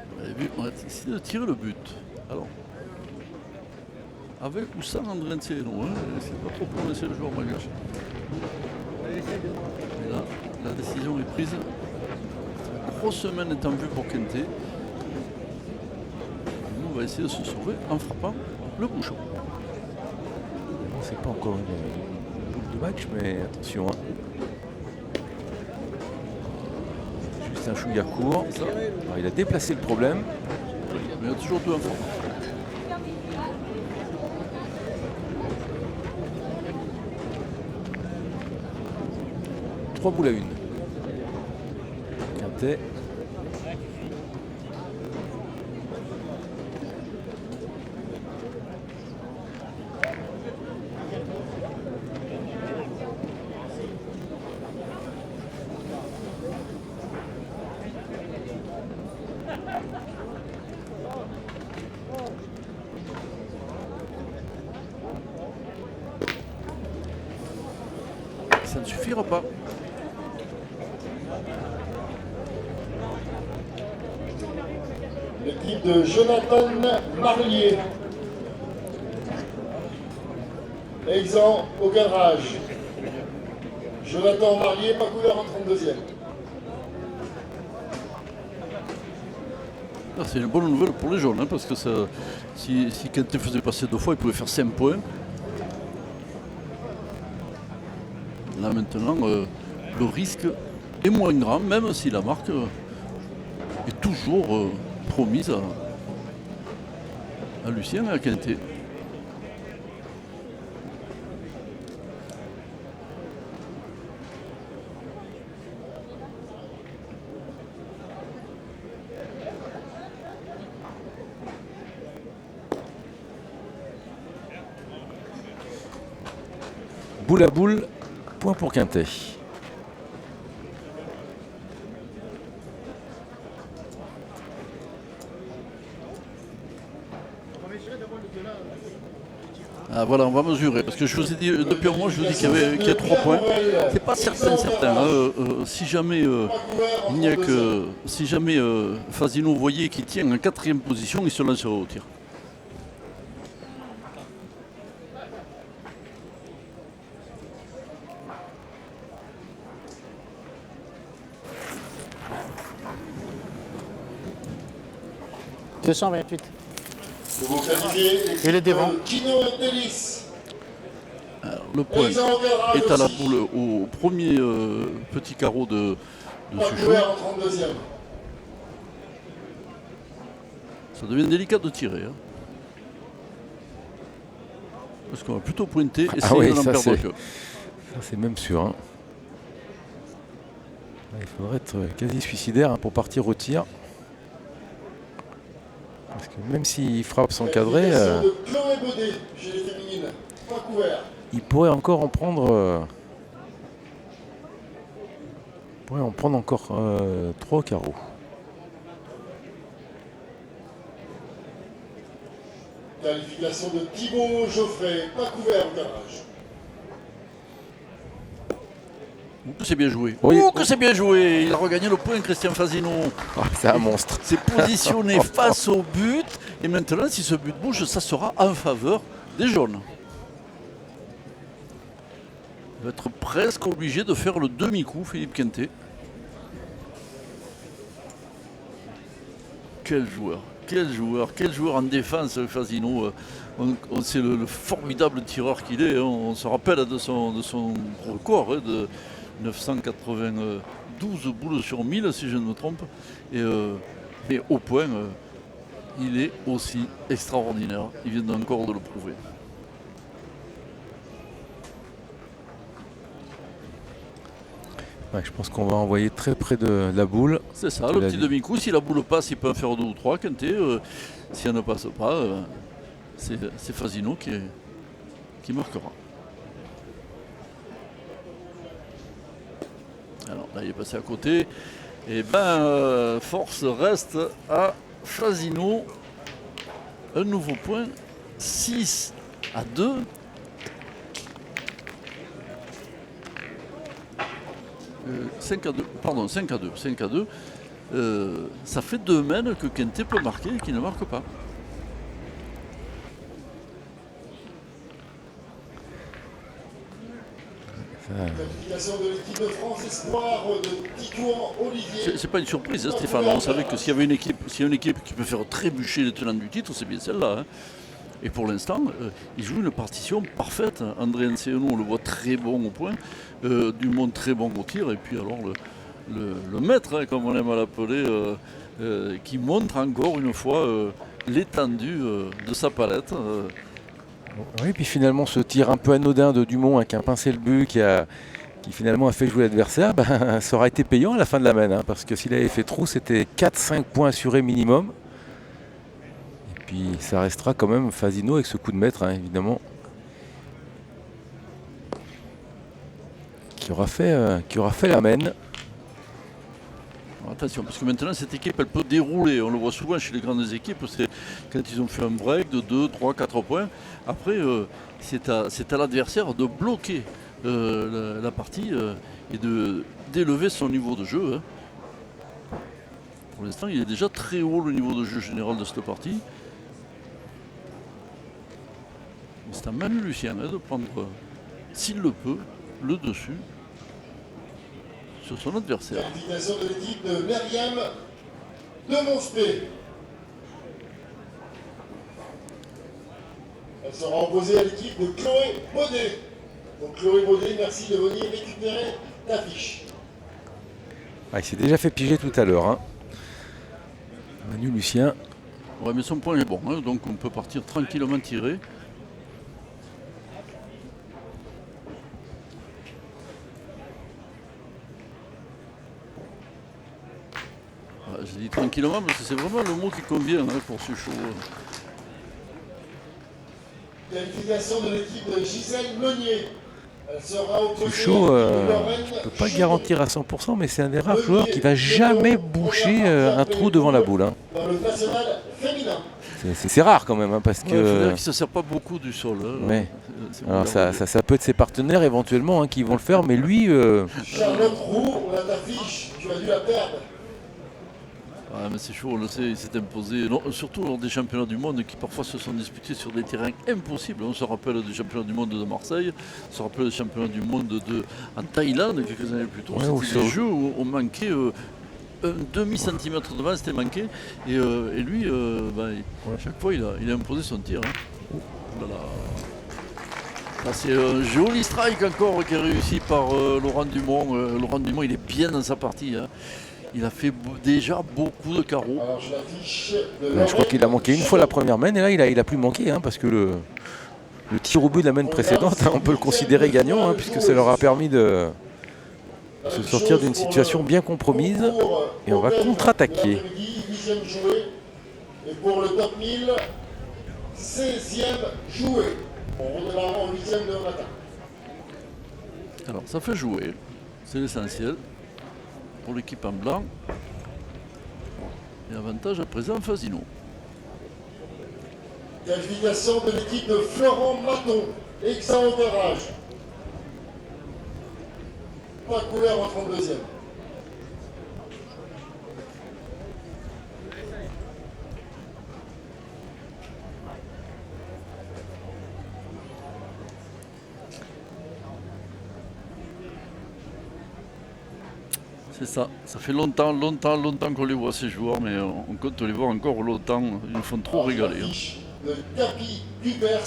Vous avez vu, on a décidé de tirer le but. Alors, avec ou sans André Anciano, hein, c'est pas trop prononcer le joueur malgache. Et là, la décision est prise. Une grosse semaine est en vue pour Quintet. Nous, on va essayer de se sauver en frappant le bouchon. C'est pas encore une boule de match, mais attention. Hein. Juste un chouïa court. Alors, il a déplacé le problème. Mais il y a toujours deux en frappant. Trois boules à une. Quintet. Ça ne suffira pas. L'équipe de Jonathan Marlier, exempt au cadrage. Jonathan Marlier, pas couvert en 32e. Ah, c'est une bonne nouvelle pour les jaunes, hein, parce que ça, si Quintet faisait passer deux fois, il pouvait faire 5 points. Là maintenant, le risque est moins grand, même si la marque est toujours promise à Lucien et à Quintet. Boule à boule, point pour Quintet. Ah voilà, on va mesurer, parce que je vous ai dit, depuis un mois, je vous dis qu'il y a 3 points. C'est pas certain. Si jamais il n'y a que. Si jamais Fasino voyait qu'il tient en 4e position, il se lancerait au tir. 228. De vous qualifier, Et le devant. Kino Delis. Alors, le point est à la boule au premier petit carreau de Pas Suchot. couvert en 32e. Ça devient délicat de tirer. Hein. Parce qu'on va plutôt pointer et essayer oui, de n'en ça, perdre que. Ça, c'est même sûr. Hein. Il faudrait être quasi suicidaire, hein, pour partir au tir. Parce que même s'il frappe sans cadrer, Qualification de Chloé Baudet chez les féminines. Pas couvert. il pourrait encore en prendre. Il pourrait en prendre encore 3 carreaux. Qualification de Thibaut Geoffrey. Pas couvert au garage. Que c'est bien joué. Oui. Oh, que c'est bien joué. Il a regagné le point, Christian Fasino. Ah, c'est un monstre. C'est positionné face au but. Et maintenant, si ce but bouge, ça sera en faveur des jaunes. Il va être presque obligé de faire le demi-coup, Philippe Quintet. Quel joueur en défense, Fasino. C'est le formidable tireur qu'il est. Hein. On se rappelle de son record, hein, de 992 boules sur 1000, si je ne me trompe. Et au point, il est aussi extraordinaire. Il vient encore de le prouver. Ouais, je pense qu'on va envoyer très près de la boule. C'est ça, le petit demi-coup. Si la boule passe, il peut en faire 2 ou 3. Quintet, si elle ne passe pas, c'est Fasino qui marquera. Alors là, il est passé à côté. Et force reste à Fasino. Un nouveau point. 6-2. 5-2. Pardon, 5-2. 5-2. Ça fait 2 mènes que Quintet peut marquer et qui ne marque pas. Qualification de l'équipe de France Espoir de Titouan Olivier. C'est pas une surprise, hein, Stéphane. On savait que s'il y avait une équipe qui peut faire trébucher les tenants du titre, c'est bien celle-là. Hein. Et pour l'instant, il joue une partition parfaite. André Encéano, on le voit très bon au point, Dumont très bon au tir, et puis alors le maître, hein, comme on aime à l'appeler, qui montre encore une fois l'étendue de sa palette. Oui, puis finalement ce tir un peu anodin de Dumont, hein, qui a pincé le but, qui finalement a fait jouer l'adversaire, ça aura été payant à la fin de la main, hein, parce que s'il avait fait trou, c'était 4-5 points assurés minimum. Et puis ça restera quand même Fasino avec ce coup de maître, hein, évidemment, qui aura fait la main. Attention, parce que maintenant cette équipe elle peut dérouler, on le voit souvent chez les grandes équipes, c'est quand ils ont fait un break de 2, 3, 4 points, après c'est à l'adversaire de bloquer la partie et d'élever son niveau de jeu. Hein. Pour l'instant il est déjà très haut le niveau de jeu général de cette partie. C'est à Manu Lucien, hein, de prendre, s'il le peut, le dessus sur son adversaire. Qualification de l'équipe de Myriam de Monspé. Elle sera opposée à l'équipe de Chloé Baudet. Donc Chloé Baudet, merci de venir récupérer ta fiche. Ah, il s'est déjà fait piger tout à l'heure. Hein. Manu Lucien. Ouais, mais son point est bon, hein, donc on peut partir tranquillement tirer. Je dis tranquillement parce que c'est vraiment le mot qui convient, hein, pour Suchot. Qualification de l'équipe de Gisèle Meunier. Elle sera opposée Suchot, à je ne peux pas le garantir à 100%, mais c'est un des rares joueurs qui ne va jamais boucher un trou devant la boule. Hein. Dans le national féminin. C'est rare quand même, hein, parce que... Il ne se sert pas beaucoup du sol. Hein. Ouais. Alors ça peut être ses partenaires éventuellement, hein, qui vont le faire, mais lui... Charlotte Roux, on a ta fiche, tu as dû la perdre. Ah, mais c'est chaud, on le sait, il s'est imposé, non, surtout lors des championnats du monde qui parfois se sont disputés sur des terrains impossibles. On se rappelle des championnats du monde de Marseille, on se rappelle des championnats du monde en Thaïlande quelques années plus tôt. Ouais, c'était des jeux où on manquait un demi-centimètre devant, c'était manqué. Et lui, à chaque fois, il a imposé son tir. Hein. Voilà. Là, c'est un joli strike encore qui est réussi par Laurent Dumont. Laurent Dumont, il est bien dans sa partie. Hein. Il a fait déjà beaucoup de carreaux. Alors, je l'affiche de Je crois qu'il a manqué une fois la première main, et là il a plus manqué, hein, parce que le tir au but de la main précédente, hein, on peut le considérer gagnant, hein, puisque ça leur a permis de se sortir d'une situation bien compromise. Et on va contre-attaquer. Et pour le top 1000, 16e joué. On redémarre en 8e de matin. Alors ça fait jouer, c'est l'essentiel pour l'équipe en blanc. Et avantage à présent Fasino. Qualification de l'équipe de Florent Maton, Aix-en-Auvergne. Pas couvert en 32e. C'est ça, ça fait longtemps qu'on les voit ces joueurs, mais on compte les voir encore longtemps, ils nous font trop régaler. Hein. Le Capi Cupers,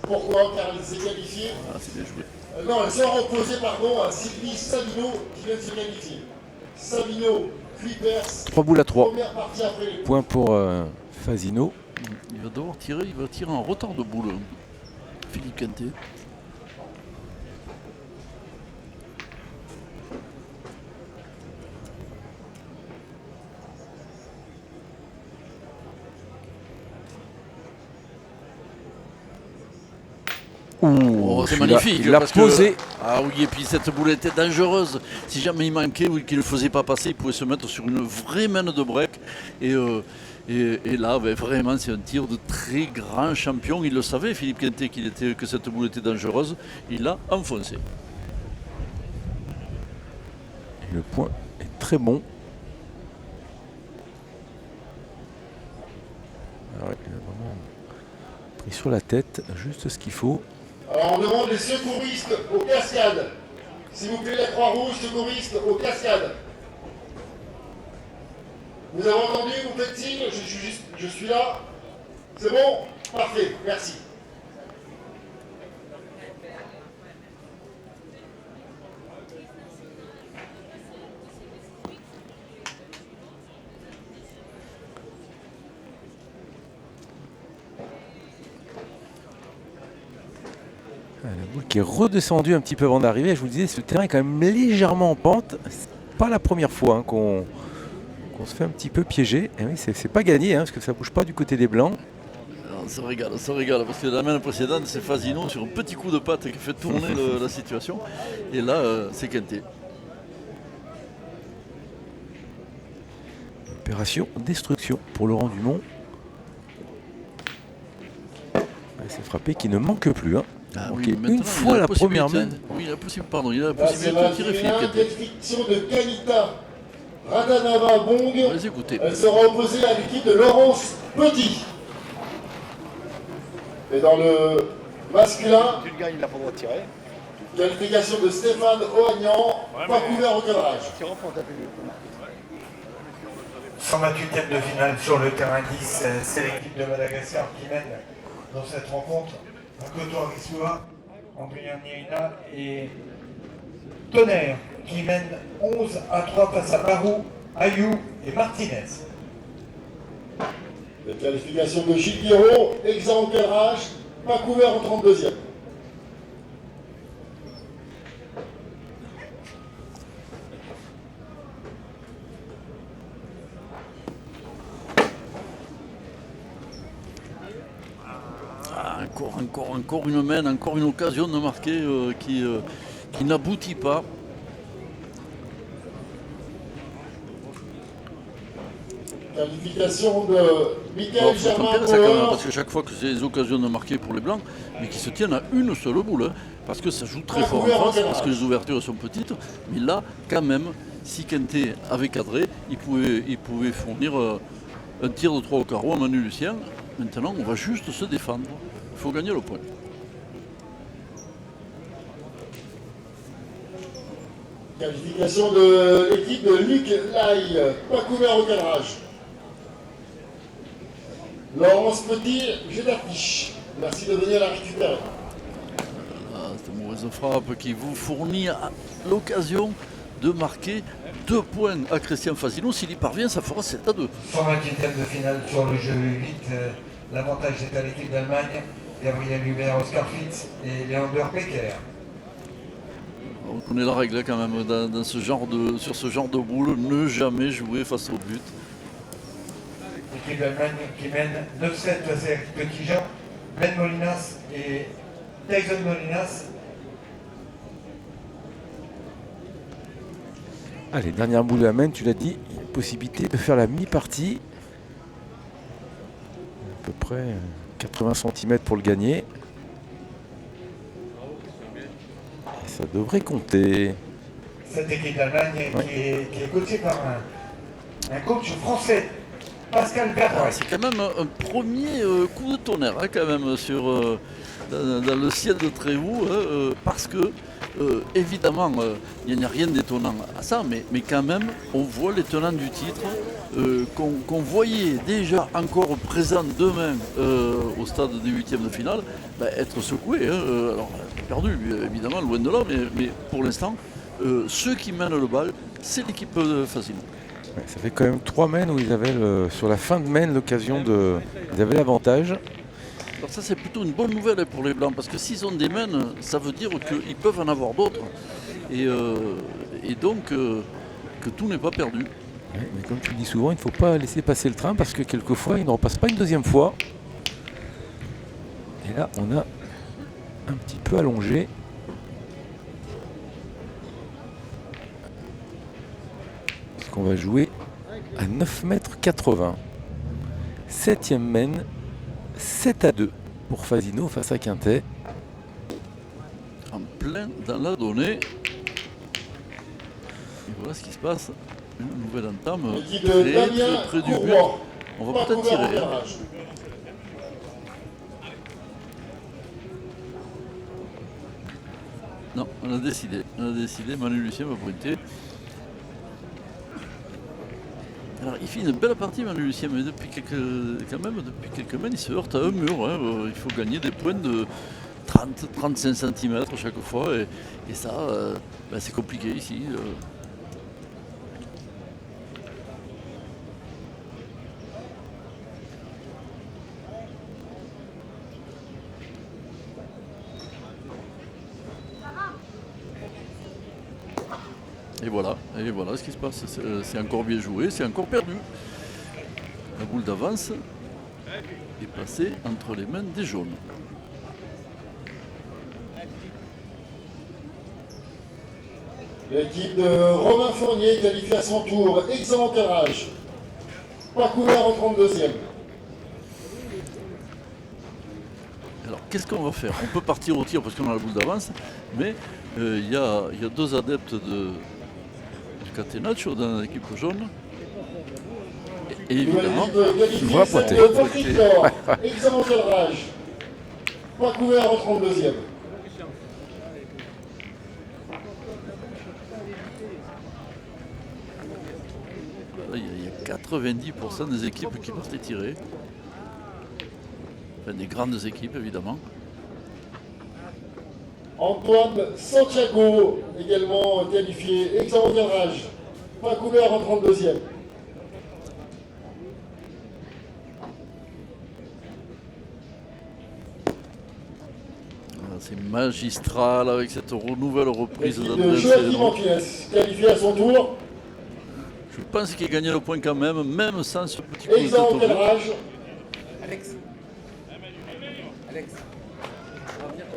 pourquoi? Car il s'est qualifié. Ah, c'est bien joué. Non, elle s'est opposée, pardon, à Sylvie Savino qui vient de se qualifier. Savino, Cupers. 3 boules à 3. Première partie après les Point pour Fasino. Il va devoir tirer, il va tirer en retard de boule. Philippe Quintet. Oh, c'est magnifique. Il l'a posé. Ah oui, et puis cette boule était dangereuse. Si jamais il manquait ou qu'il ne le faisait pas passer, il pouvait se mettre sur une vraie main de break. Et là, vraiment, c'est un tir de très grand champion. Il le savait, Philippe Quintet, que cette boule était dangereuse. Il l'a enfoncé. Et le point est très bon. Alors, il a vraiment pris sur la tête juste ce qu'il faut. Alors on demande les secouristes aux cascades. S'il vous plaît, la Croix-Rouge, secouristes aux cascades. Vous avez entendu, vous faites signe, je suis là. C'est bon? Parfait, merci. La boule qui est redescendue un petit peu avant d'arriver. Je vous disais, ce terrain est quand même légèrement en pente. C'est pas la première fois, hein, qu'on se fait un petit peu piéger. Et oui, c'est pas gagné, hein, parce que ça bouge pas du côté des blancs. On se régale, parce que la main précédente, c'est Fasino sur un petit coup de patte qui fait tourner la situation. Et là, c'est Quintet. Opération destruction pour Laurent Dumont. C'est frappé qui ne manque plus. Hein. Ah okay. oui, une fois la première main. Oui, il a la possibilité de tirer Philippe Quintet. Qualification de Kanita Radanava Bong. On va les écouter. Elle sera opposée à l'équipe de Laurence Petit. Et dans le masculin, Tu le gagnes, il n'a pas le droit de tirer. qualification de Stéphane Oagnan, pas couvert au cadrage. 128e de finale sur le terrain 10, c'est l'équipe de Madagascar qui mène dans cette rencontre. Koto Arisua, Andrian Nirina et Tonnerre qui mène 11-3 face à Barou, Ayou et Martinez. La qualification de Gilles Guiraud, exempt au cadrage, pas couvert en 32e. Encore une main, encore une occasion de marquer qui n'aboutit pas. Qualification de Michael Faut Germain tempérer ça quand même, Bauer. parce que chaque fois que c'est des occasions de marquer pour les blancs, mais qui se tiennent à une seule boule, hein, parce que ça joue très fort en France, parce que les ouvertures sont petites, mais là, quand même, si Quintet avait cadré, il pouvait fournir un tir de 3 au carreau à Manu Lucien. Maintenant, on va juste se défendre. Il faut gagner le point. Qualification de l'équipe de Luc Lai, pas couvert au cadrage. Laurence Petit, jeu d'affiche. Merci de venir la récupérer. Cette mauvaise frappe qui vous fournit l'occasion de marquer 2 points à Christian Fasino. S'il y parvient, ça fera 7-2. 128e de finale sur le jeu 8. L'avantage est à l'équipe d'Allemagne. Gabriel Hubert, Oscar Fitz et Leander Pecker. On connaît la règle quand même dans sur ce genre de boule, ne jamais jouer face au but. L'équipe d'Allemagne qui mène 9-7 avec Petit Jean, Ben Molinas et Tyson Molinas. Allez, dernière boule de la main, tu l'as dit, il y a possibilité de faire la mi-partie. À peu près 80 cm pour le gagner. Et ça devrait compter. Cette équipe d'Allemagne qui est coachée par un coach français, Pascal Bertrand. C'est quand même un premier coup de tonnerre quand même dans le ciel de Trévoux, parce que évidemment il n'y a rien d'étonnant à ça, mais quand même on voit les tenants du titre qu'on voyait déjà encore présents demain au stade des 8e de finale être secoués. Alors perdu évidemment, loin de là, mais pour l'instant ceux qui mènent le bal, c'est l'équipe Fasino. Ouais, ça fait quand même 3 mènes où ils avaient sur la fin de mène l'occasion de. Ils avaient l'avantage. Alors ça c'est plutôt une bonne nouvelle pour les Blancs, parce que s'ils ont des mènes, ça veut dire qu'ils peuvent en avoir d'autres. Et donc que tout n'est pas perdu. Ouais, mais comme tu le dis souvent, il ne faut pas laisser passer le train parce que quelquefois il ne repasse pas une deuxième fois. Et là on a un petit peu allongé. On va jouer à 9,80 m. 7e mène, 7-2 pour Fasino face à Quintet. En plein dans la donnée. Et voilà ce qui se passe. Une nouvelle entame très du but. On va peut-être tirer. Non, on a décidé. Manu Lucien va pointer. Alors, il fait une belle partie, Manu Lucien, mais depuis quelques mènes, il se heurte à un mur. Il faut gagner des points de 30-35 cm chaque fois. Et ça, c'est compliqué ici. Et voilà ce qui se passe. C'est encore bien joué, c'est encore perdu. La boule d'avance est passée entre les mains des jaunes. L'équipe de Romain Fournier qualifiée à son tour, excellent tirage. Pas couvert en 32e. Alors qu'est-ce qu'on va faire? On peut partir au tir parce qu'on a la boule d'avance, mais il y a 2 adeptes du Catenaccio dans l'équipe jaune. Et évidemment, je vois pointer. Excellent tirage. Pas couvert en 32e. Il y a 90% des équipes qui partent tirer. Enfin, des grandes équipes évidemment. Antoine Santiago, également qualifié, excellent tirage. Pas couvert en 32e. C'est magistral avec cette nouvelle reprise de Joachim Antunes, qualifié à son tour. Je pense qu'il a gagné le point quand même sans ce petit coup de excellent tirage. Alex.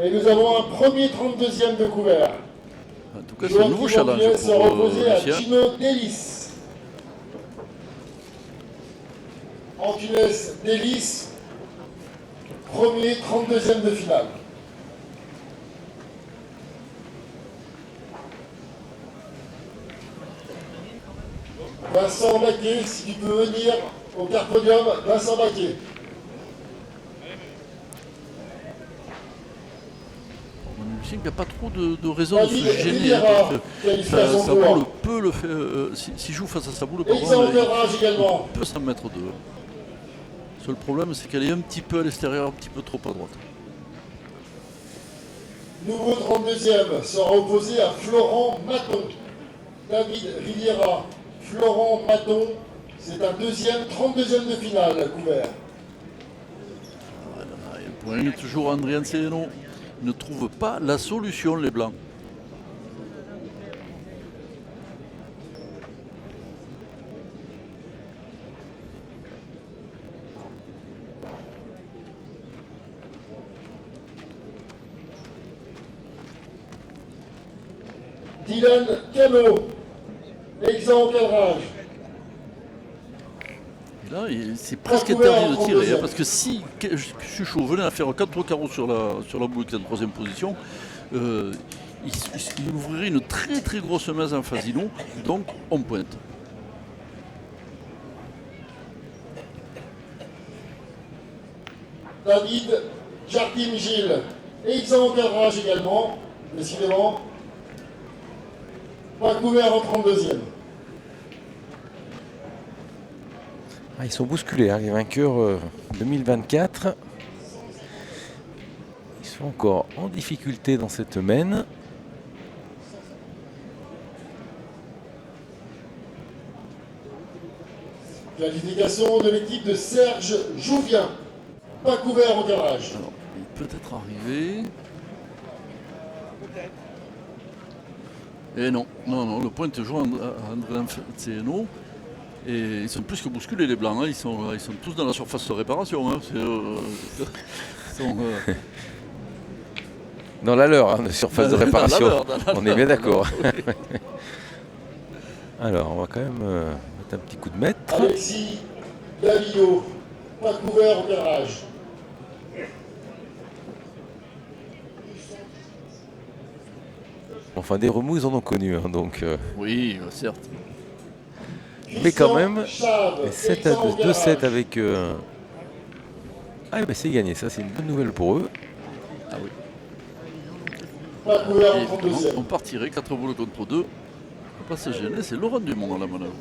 Et nous avons un premier 32e de couvert. En tout cas, c'est un nouveau challenge pour reposer à Lucien. Gino Delis. Antunes Delis, premier 32e de finale. Vincent Baquet, si tu peux venir au carpodium, Vincent Baquet. Lucien qu'il n'y a pas trop de raison de se gêner. Parce que sa boule peut le faire. S'il joue face à sa boule, il peut s'en mettre deux. Le seul problème, c'est qu'elle est un petit peu à l'extérieur, un petit peu trop à droite. Nouveau 32e sera opposé à Florent Maton. David Riviera, Florent Maton, c'est un 32e de finale à couvert. Voilà, et point toujours André Anceno. Ne trouve pas la solution, les Blancs. Dylan Cano, exempt cadrage. Et là, c'est presque interdit de tirer, hein, parce que si Suchot venait à faire 4 carreaux sur la boule qui est en troisième position, il ouvrirait une très très grosse masse en Fasino, donc on pointe. David Jardim Gilles, exempt cadrage également, décidément. Pas couvert en 32e. Ah, ils sont bousculés, hein, les vainqueurs 2024. Ils sont encore en difficulté dans cette main. Qualification de l'équipe de Serge Jouvien. Pas couvert en garage. Alors, il peut être arrivé. Et non, le point est toujours à André Anceno. Et ils sont plus que bousculés, les Blancs. Hein. Ils sont tous dans la surface de réparation. Hein. Dans la leur, hein, de surface de réparation. On est bien d'accord. Alors, on va quand même mettre un petit coup de maître. Alexis Davido, pas couvert au garage. Enfin, des remous, ils en ont connu. Hein, donc, oui, certes. Mais quand même, 2-7 avec... Ah, ben c'est gagné, ça c'est une bonne nouvelle pour eux. Ah oui. Pas couvert en Et 32e. on partirait 4 boules contre 2. On ne peut pas se gêner, c'est Laurent Dumont à la manœuvre.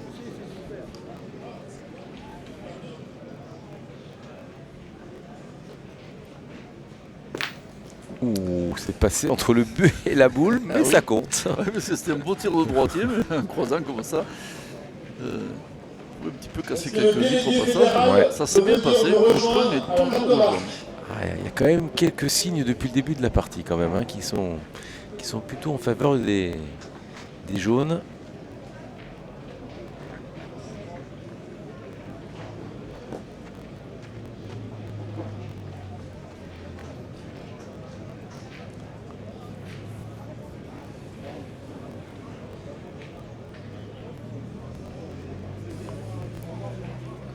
Ouh, c'est passé entre le but et la boule, mais ça compte. Ouais, c'était un beau tir de droitier, mais en croisant comme ça. Un petit peu casser quelques vitres au passage. Ouais. Ça s'est bien passé. Le point est toujours devant. Il y a quand même quelques signes depuis le début de la partie quand même, hein, qui sont plutôt en faveur des jaunes.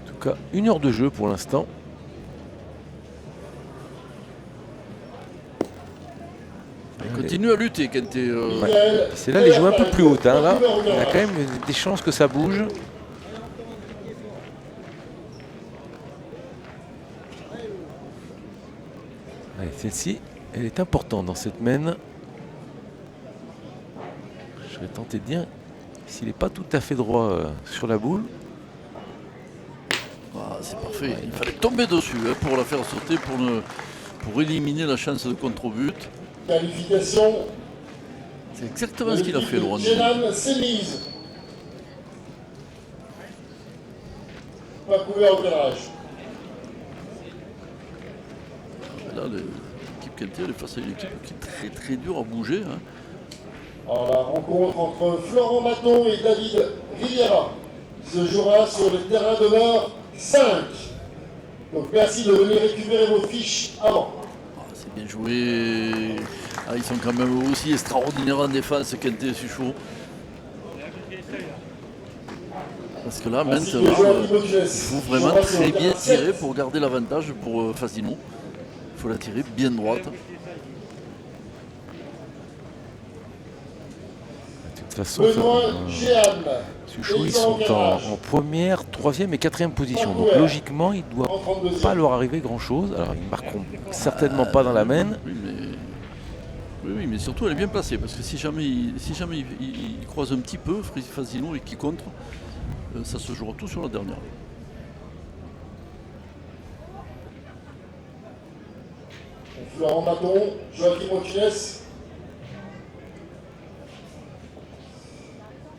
En tout cas, 1 heure de jeu pour l'instant. Continue à lutter, Kenté. C'est là les joueurs un peu plus hautes. Hein, là, il y a quand même des chances que ça bouge. Allez, celle-ci, elle est importante dans cette main. Je vais tenter de dire, s'il n'est pas tout à fait droit sur la boule. Ah, c'est parfait. Il fallait tomber dessus hein, pour la faire sauter, pour éliminer la chance de contre-but. Qualification. C'est exactement ce qu'il a fait, Laurent. Génan Sémise. Pas couvert au garage. Là, l'équipe Kenté, elle est face à une équipe qui est très très dure à bouger. Hein. Alors, la rencontre entre Florent Maton et David Riviera se jouera sur le terrain d'honneur 5. Donc merci de venir récupérer vos fiches avant. C'est bien joué. Ah, ils sont quand même aussi extraordinaires en défense, Kenté et Suchot. Parce que là, maintenant, il faut vraiment très bien tirer pour garder l'avantage pour Fasino. Il faut la tirer bien droite. De toute façon, Suchot, ils sont en première, troisième et quatrième position. Donc logiquement, il ne doit pas leur arriver grand-chose. Alors, ils ne marqueront certainement pas dans la main. Oui, mais Oui, mais surtout elle est bien placée parce que si jamais il croise un petit peu Fasino et qu'il contre, ça se jouera tout sur la dernière. Florent Maton, Joachim Martinez.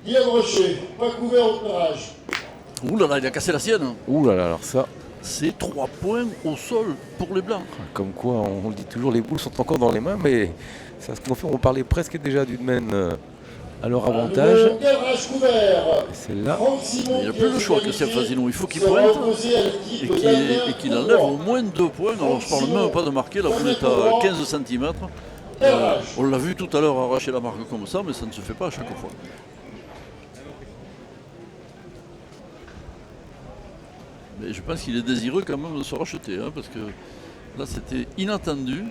Guillaume Rocher, pas couvert au tirage. Ouh là là, il a cassé la sienne. Ouh là là, alors ça, C'est 3 points au sol pour les Blancs. comme quoi, on le dit toujours, les boules sont encore dans les mains, mais ça se confirme. On parlait presque déjà d'une main à leur avantage. Le tirage couvert. Et celle-là, Franck Simon Il n'a qui plus est le choix, Christian qualifié, Fasino. Il faut qu'il sera pointe opposé à et l'équipe qu'il Damien qu'il enlève Courroy. au moins 2 points. Alors je parle même pas de marquer, la boule est à 15 cm. On l'a vu tout à l'heure arracher la marque comme ça, mais ça ne se fait pas à chaque fois. Mais je pense qu'il est désireux quand même de se racheter, hein, parce que là c'était inattendu.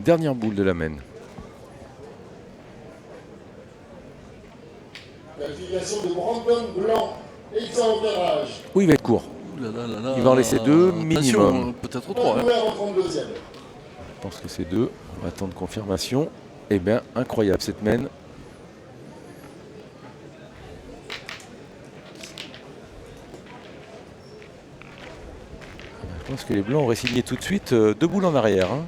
dernière boule de la main. Qualification de Brandon Blanc, excellent tirage. Oui, il va être court. Ouh là là là là. Il va en laisser 2 Attention, minimum. peut-être Pas 3. Hein. couvert en 32e. Je pense que c'est 2. On va attendre confirmation. Eh bien, incroyable cette main. Je pense que les Blancs auraient signé tout de suite 2 boules en arrière. Hein.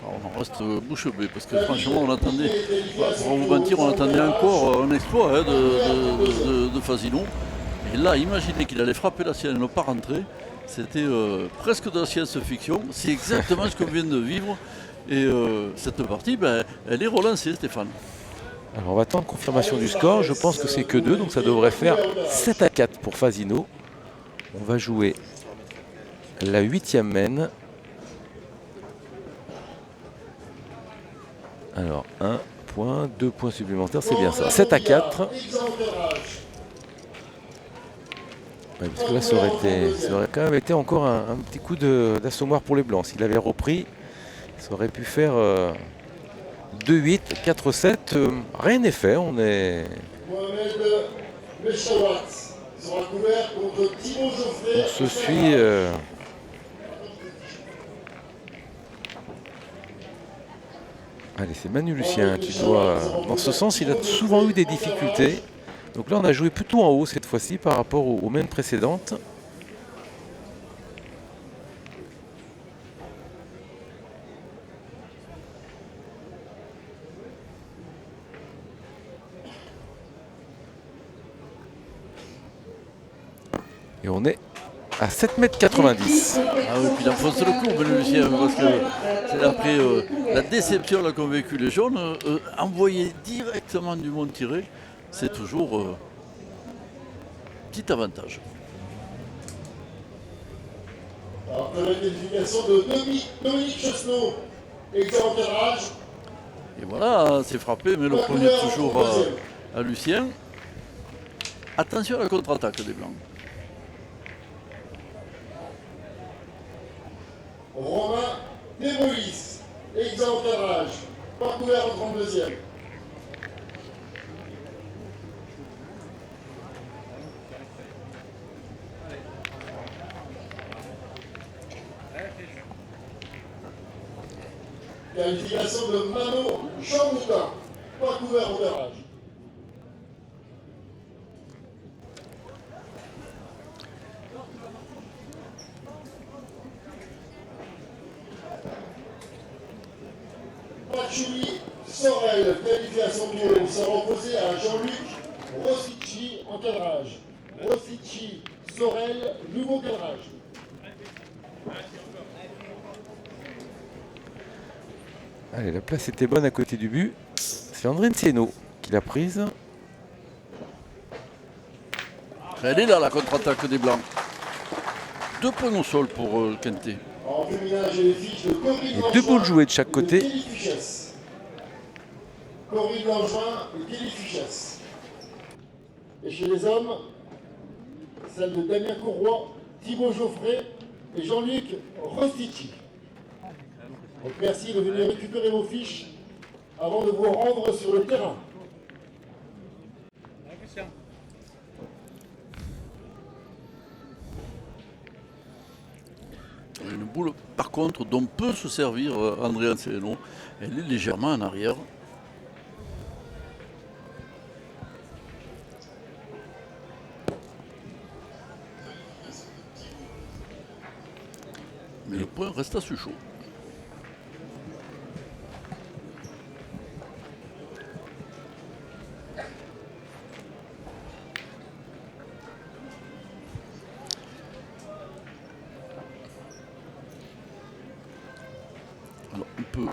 Alors, on reste bouche bée parce que franchement on attendait, pour vous mentir, on attendait encore un exploit hein, de Fasino. Et là, imaginez qu'il allait frapper la sienne et ne pas rentrer. C'était presque de la science-fiction. C'est exactement ce qu'on vient de vivre. Et cette partie, ben, elle est relancée, Stéphane. Alors on va attendre confirmation du score. Je pense que c'est que 2, donc ça devrait faire 7-4 pour Fasino. On va jouer la 8e main. Alors 1 point, 2 points supplémentaires, c'est bien ça. 7-4. Excellent tirage. Ouais, parce que là ça aurait quand même été encore un petit coup d'assommoir pour les Blancs. S'il avait repris, ça aurait pu faire 2-8, 4-7. Rien n'est fait. On est. Mohamed Mechawat sera couvert contre Thibaut Geoffrey. On se suit. Allez, c'est Manu Lucien qui doit. Dans ce sens, il a souvent eu des difficultés. Donc là, on a joué plutôt en haut cette fois-ci par rapport aux mains précédentes. Et on est à 7,90 m. Ah oui, puis il enfonce le coup, Lucien, parce que c'est après la déception qu'ont vécu les jaunes, envoyer directement du monde tiré, c'est toujours petit avantage. Après la qualification de Dominique Chesneau, excellent tirage. Et voilà, c'est frappé, mais le premier toujours à Lucien. Attention à la contre-attaque des Blancs. Romain Desmolis, excellent tirage. Pas couvert en 32e. Qualification de Mano Jean-Moutin, pas couvert au tirage. Pachouli Sorel, qualification du haut, sera opposé à Jean-Luc Rossici en cadrage. Rossici Sorel, nouveau cadrage. Allez, la place était bonne à côté du but. C'est André Ntieno qui l'a prise. Elle est là, la contre-attaque des Blancs. 2 points au sol pour le Quintet. En féminin, j'ai les fiches de Corinne Et Langevin 2 boules jouées de chaque et côté. Kelly Fichès. Corinne Langevin et Kelly Fichès. Et chez les hommes, celle de Damien Courroy, Thibaut Geoffrey et Jean-Luc Rostici. Donc merci de venir récupérer vos fiches avant de vous rendre sur le terrain. Une boule, par contre, dont peut se servir André Anceleno. Elle est légèrement en arrière. Mais le point reste assez chaud. Alors, on peut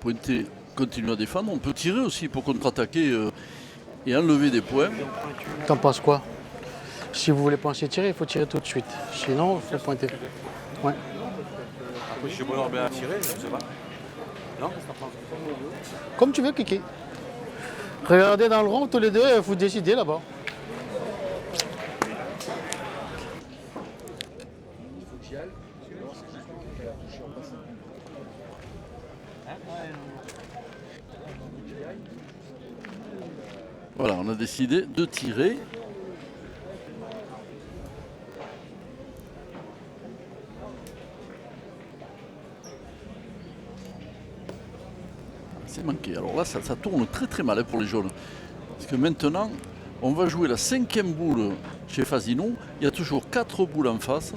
pointer, continuer à défendre. On peut tirer aussi pour contre-attaquer et enlever des points. T'en penses quoi? Si vous voulez penser tirer, il faut tirer tout de suite. Sinon, il faut pointer. Ouais. Après, je suis bon bien à tirer, je sais pas. Non? Comme tu veux, Kiki. Regardez dans le rond, tous les deux, vous décidez là-bas. Voilà, on a décidé de tirer. C'est manqué. Alors là, ça tourne très très mal pour les jaunes. Parce que maintenant, on va jouer la 5e boule chez Fasino. Il y a toujours 4 boules en face.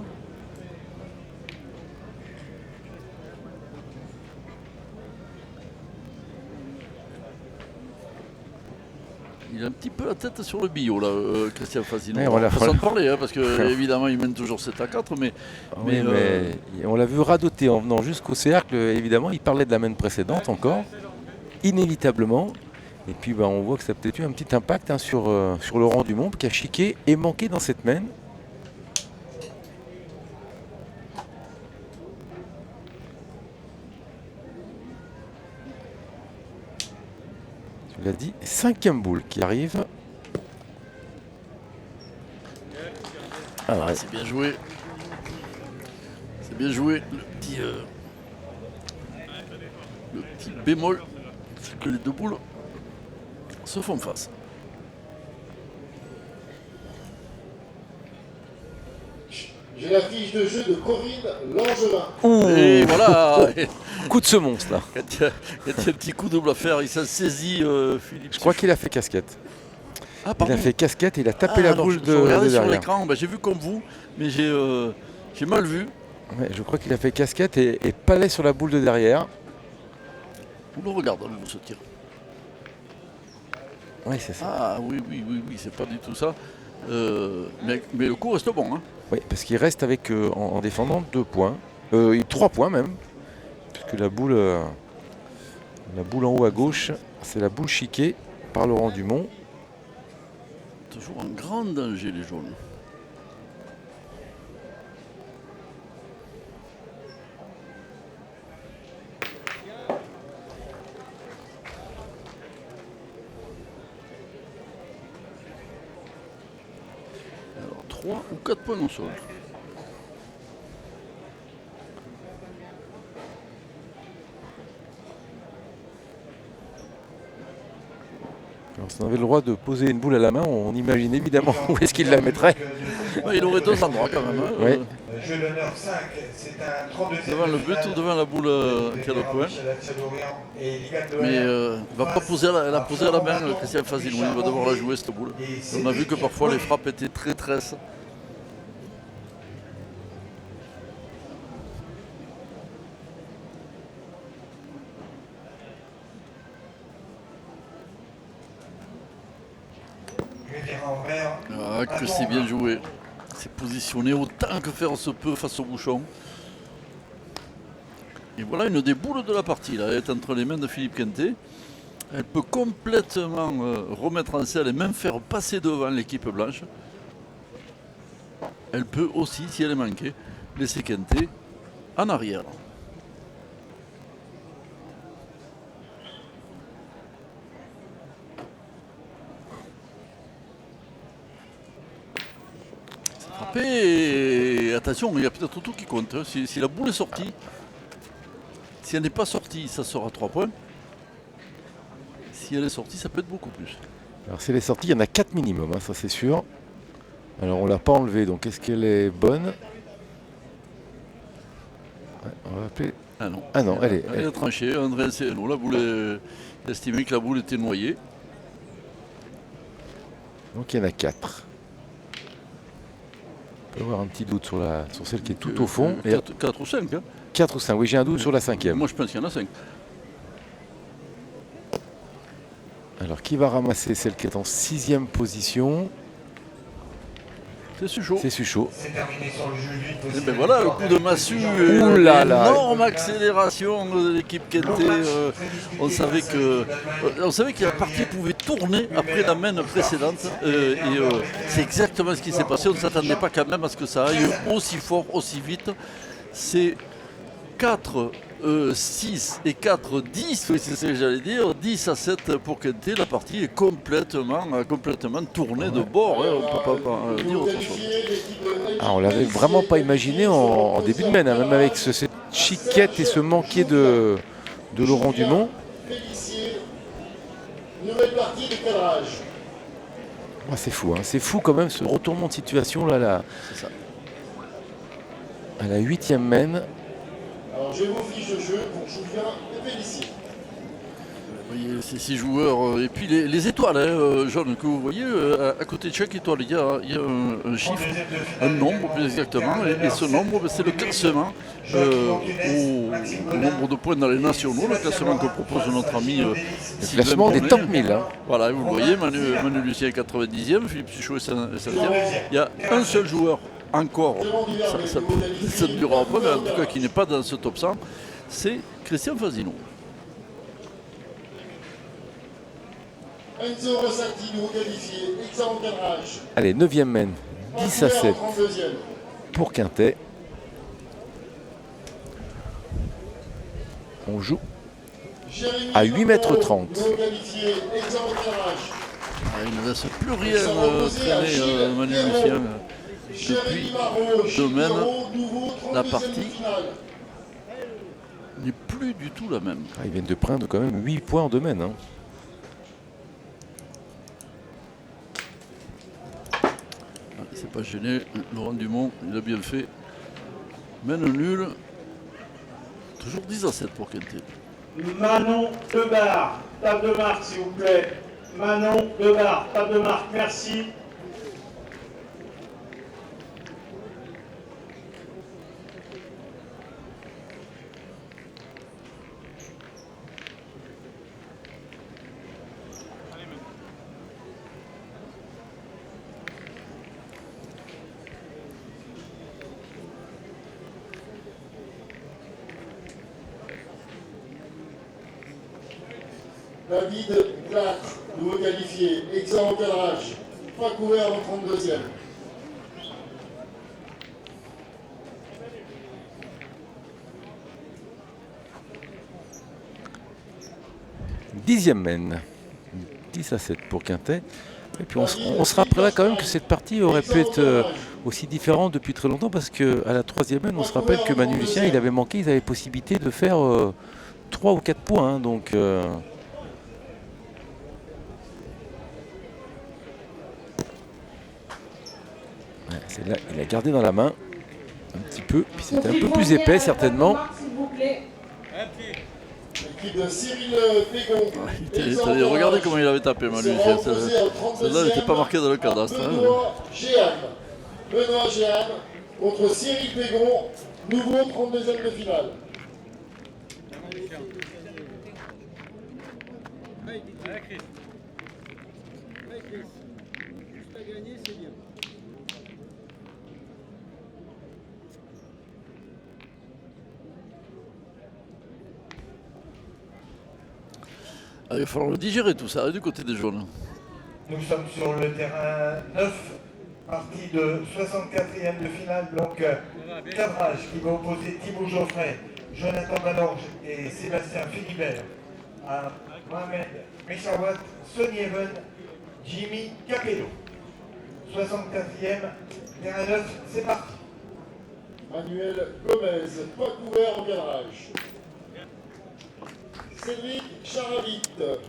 Il a un petit peu la tête sur le billot, là, Christian Fasino. Ouais, On va s'en parler, hein, parce que évidemment, il mène toujours 7-4, mais on l'a vu radoter en venant jusqu'au cercle. Évidemment, il parlait de la main précédente encore, inévitablement. Et puis, on voit que ça a peut-être eu un petit impact sur Laurent Dumont, qui a chiqué et manqué dans cette main. Tu l'as dit, 5e boule qui arrive. Ah ouais. C'est bien joué. C'est bien joué. Le petit bémol, c'est que les deux boules se font face. J'ai la fiche de jeu de Corinne Langevin. Et voilà. Coup de semonce là. Quand il y a un petit coup double à faire, il s'en saisit, Philippe. Je crois qu'il a fait casquette. Ah, il a fait casquette et il a tapé la boule de regardez sur derrière. l'écran, j'ai vu comme vous, mais j'ai mal vu. Ouais, je crois qu'il a fait casquette et palais sur la boule de derrière. On le regarde, ce tir. Oui, c'est ça. Ah oui, c'est pas du tout ça. Mais le coup reste bon. Hein. Oui, parce qu'il reste avec, en défendant 2 points. 3 points même. Puisque la boule en haut à gauche, c'est la boule chiquée par Laurent Dumont. Toujours en grand danger les jaunes. Alors 3 ou 4 points au sol. Alors, si on avait le droit de poser une boule à la main, on imagine évidemment où est-ce qu'il la mettrait. Il aurait 2 endroits quand même. Hein. Oui. Jeu d'honneur 5, c'est un 32e. Devant le but ou devant la boule qui a le point. Mais il ne va pas poser la poser à la main, Christian Fasino. Il va devoir la jouer cette boule. On a vu que parfois les frappes étaient très tresses. Ah, que c'est bien joué. C'est positionné autant que faire se peut face au bouchon. Et voilà une des boules de la partie. Là. Elle est entre les mains de Philippe Quintet. Elle peut complètement remettre en selle et même faire passer devant l'équipe blanche. Elle peut aussi, si elle est manquée, laisser Quintet en arrière. Et attention, il y a peut-être tout qui compte. Hein. Si la boule est sortie, Si elle n'est pas sortie, ça sera 3 points. Si elle est sortie, ça peut être beaucoup plus. Alors si elle est sortie, il y en a 4 minimum, hein, ça c'est sûr. Alors on ne l'a pas enlevée, donc est-ce qu'elle est bonne? Ouais, on va appeler... Ah non. Ah non, elle a tranché. André Céno, la boule il a estimé que la boule était noyée. Donc il y en a 4. On peut avoir un petit doute sur celle qui est tout au fond. 4 ou 5. Hein. 4 ou 5, oui, j'ai un doute sur la 5e. Moi je pense qu'il y en a 5. Alors qui va ramasser celle qui est en 6e position? C'est Suchot. C'est Suchot. C'est terminé sur le jeu. Et ben voilà, le coup de massue, Ouh là là. énorme accélération de l'équipe Quintet. On savait que la partie pouvait tourner après la main précédente. C'est exactement ce qui s'est passé. On ne s'attendait pas quand même à ce que ça aille aussi fort, aussi vite. C'est 4, 6 et 4, 10, oui, c'est ce que j'allais dire, 10 à 7 pour Quintet. La partie est complètement tournée de bord, hein, on ne peut pas dire autre chose. Ah, on l'avait vraiment pas imaginé en début de main, hein, même avec cette chiquette et ce manqué de Laurent Dumont. Nouvelle partie de cadrage. Oh, c'est fou, hein, c'est fou quand même ce retournement de situation là. C'est ça. À la 8e main. Alors j'ai vos fiches de jeu pour Julien et Félicie. Vous voyez ces 6 joueurs, et puis les étoiles, hein, jaunes, que vous voyez, à côté de chaque étoile, il y a un chiffre, un nombre plus exactement, et ce nombre, c'est le classement au nombre de points dans les nationaux, le classement que propose notre ami le classement des top 1000. Hein. Voilà, vous le voyez, Manu Lucien est 90e, Philippe Suchot est 5e. Il y a un seul joueur encore, ça ne durera pas, mais en tout cas qui n'est pas dans ce top 100, c'est Christian Fasino. Enzo Rossati, nouveau qualifié, excellent cadrage. Allez, 9e main, 10 à 7 pour Quintet. On joue à 8,30 m. Il ne laisse plus rien traîner Manu Lucien. Depuis domaine, la partie n'est plus du tout la même. Ils viennent de prendre quand même 8 points en domaine. Hein. C'est pas gêné, Laurent Dumont, il a bien fait. Mène nul. Toujours 10 à 7 pour Quintet. Manon Debar, table de marque s'il vous plaît. Manon Debar, table de marque, merci. David Plâtre, nouveau qualifié, excellent cadrage, pas couvert en 32e. Dixième main, 10 à 7 pour Quintet. Et puis on se rappellera quand même que cette partie aurait pu être aussi différente depuis très longtemps parce qu'à la 3e main, on se rappelle que Manu Lucien, il avait manqué, ils avaient possibilité de faire 3 ou 4 points. Hein, donc là, il a gardé dans la main un petit peu, puis c'était un peu plus épais certainement. Regardez comment il avait tapé Manu. Celle-là n'était pas marquée dans le cadastre. Benoît Géane contre Cyril Pégon, nouveau 32e de finale. Il va falloir le digérer tout ça, du côté des jaunes. Nous sommes sur le terrain 9, partie de 64e de finale, donc cadrage qui va opposer Thibaut Geoffrey, Jonathan Balorge et Sébastien Philibert à Mohamed Mechawat, Sonny Even, Jimmy Capello. 64e, terrain 9, c'est parti. Manuel Gomez, pas couvert en cadrage. Cédric Charavit.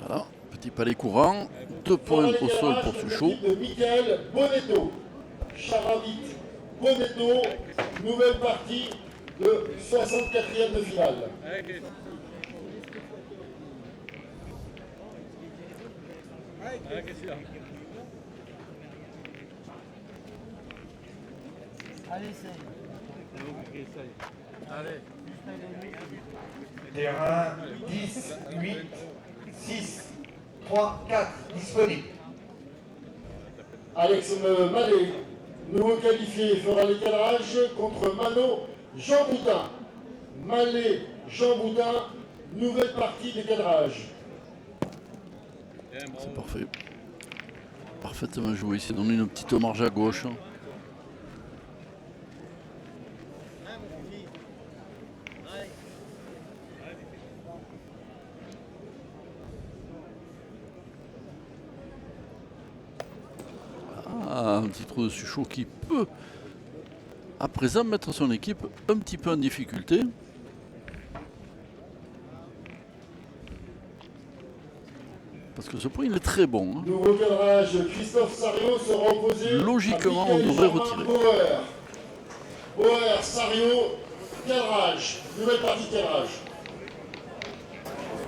Voilà, petit palais courant, 2 points au sol pour Suchot. De Michael Bonetto. Charavit, Bonetto, nouvelle partie de 64e de finale. Terrain 10, 8, 6, 3, 4, disponible. Alex Mallet, nouveau qualifié, fera les cadrages contre Mano Jean Boutin. Mallet, Jean Boutin, nouvelle partie des cadrages. C'est parfait. Parfaitement joué. Il s'est donné une petite marge à gauche. Ah, un petit trou de Suchot qui peut à présent mettre son équipe un petit peu en difficulté. Parce que ce point il est très bon. Hein. Nouveau cadrage, Christophe Sario sera opposé. Logiquement, on devrait retirer. Bauer, Sario, cadrage. Nouvelle partie de cadrage.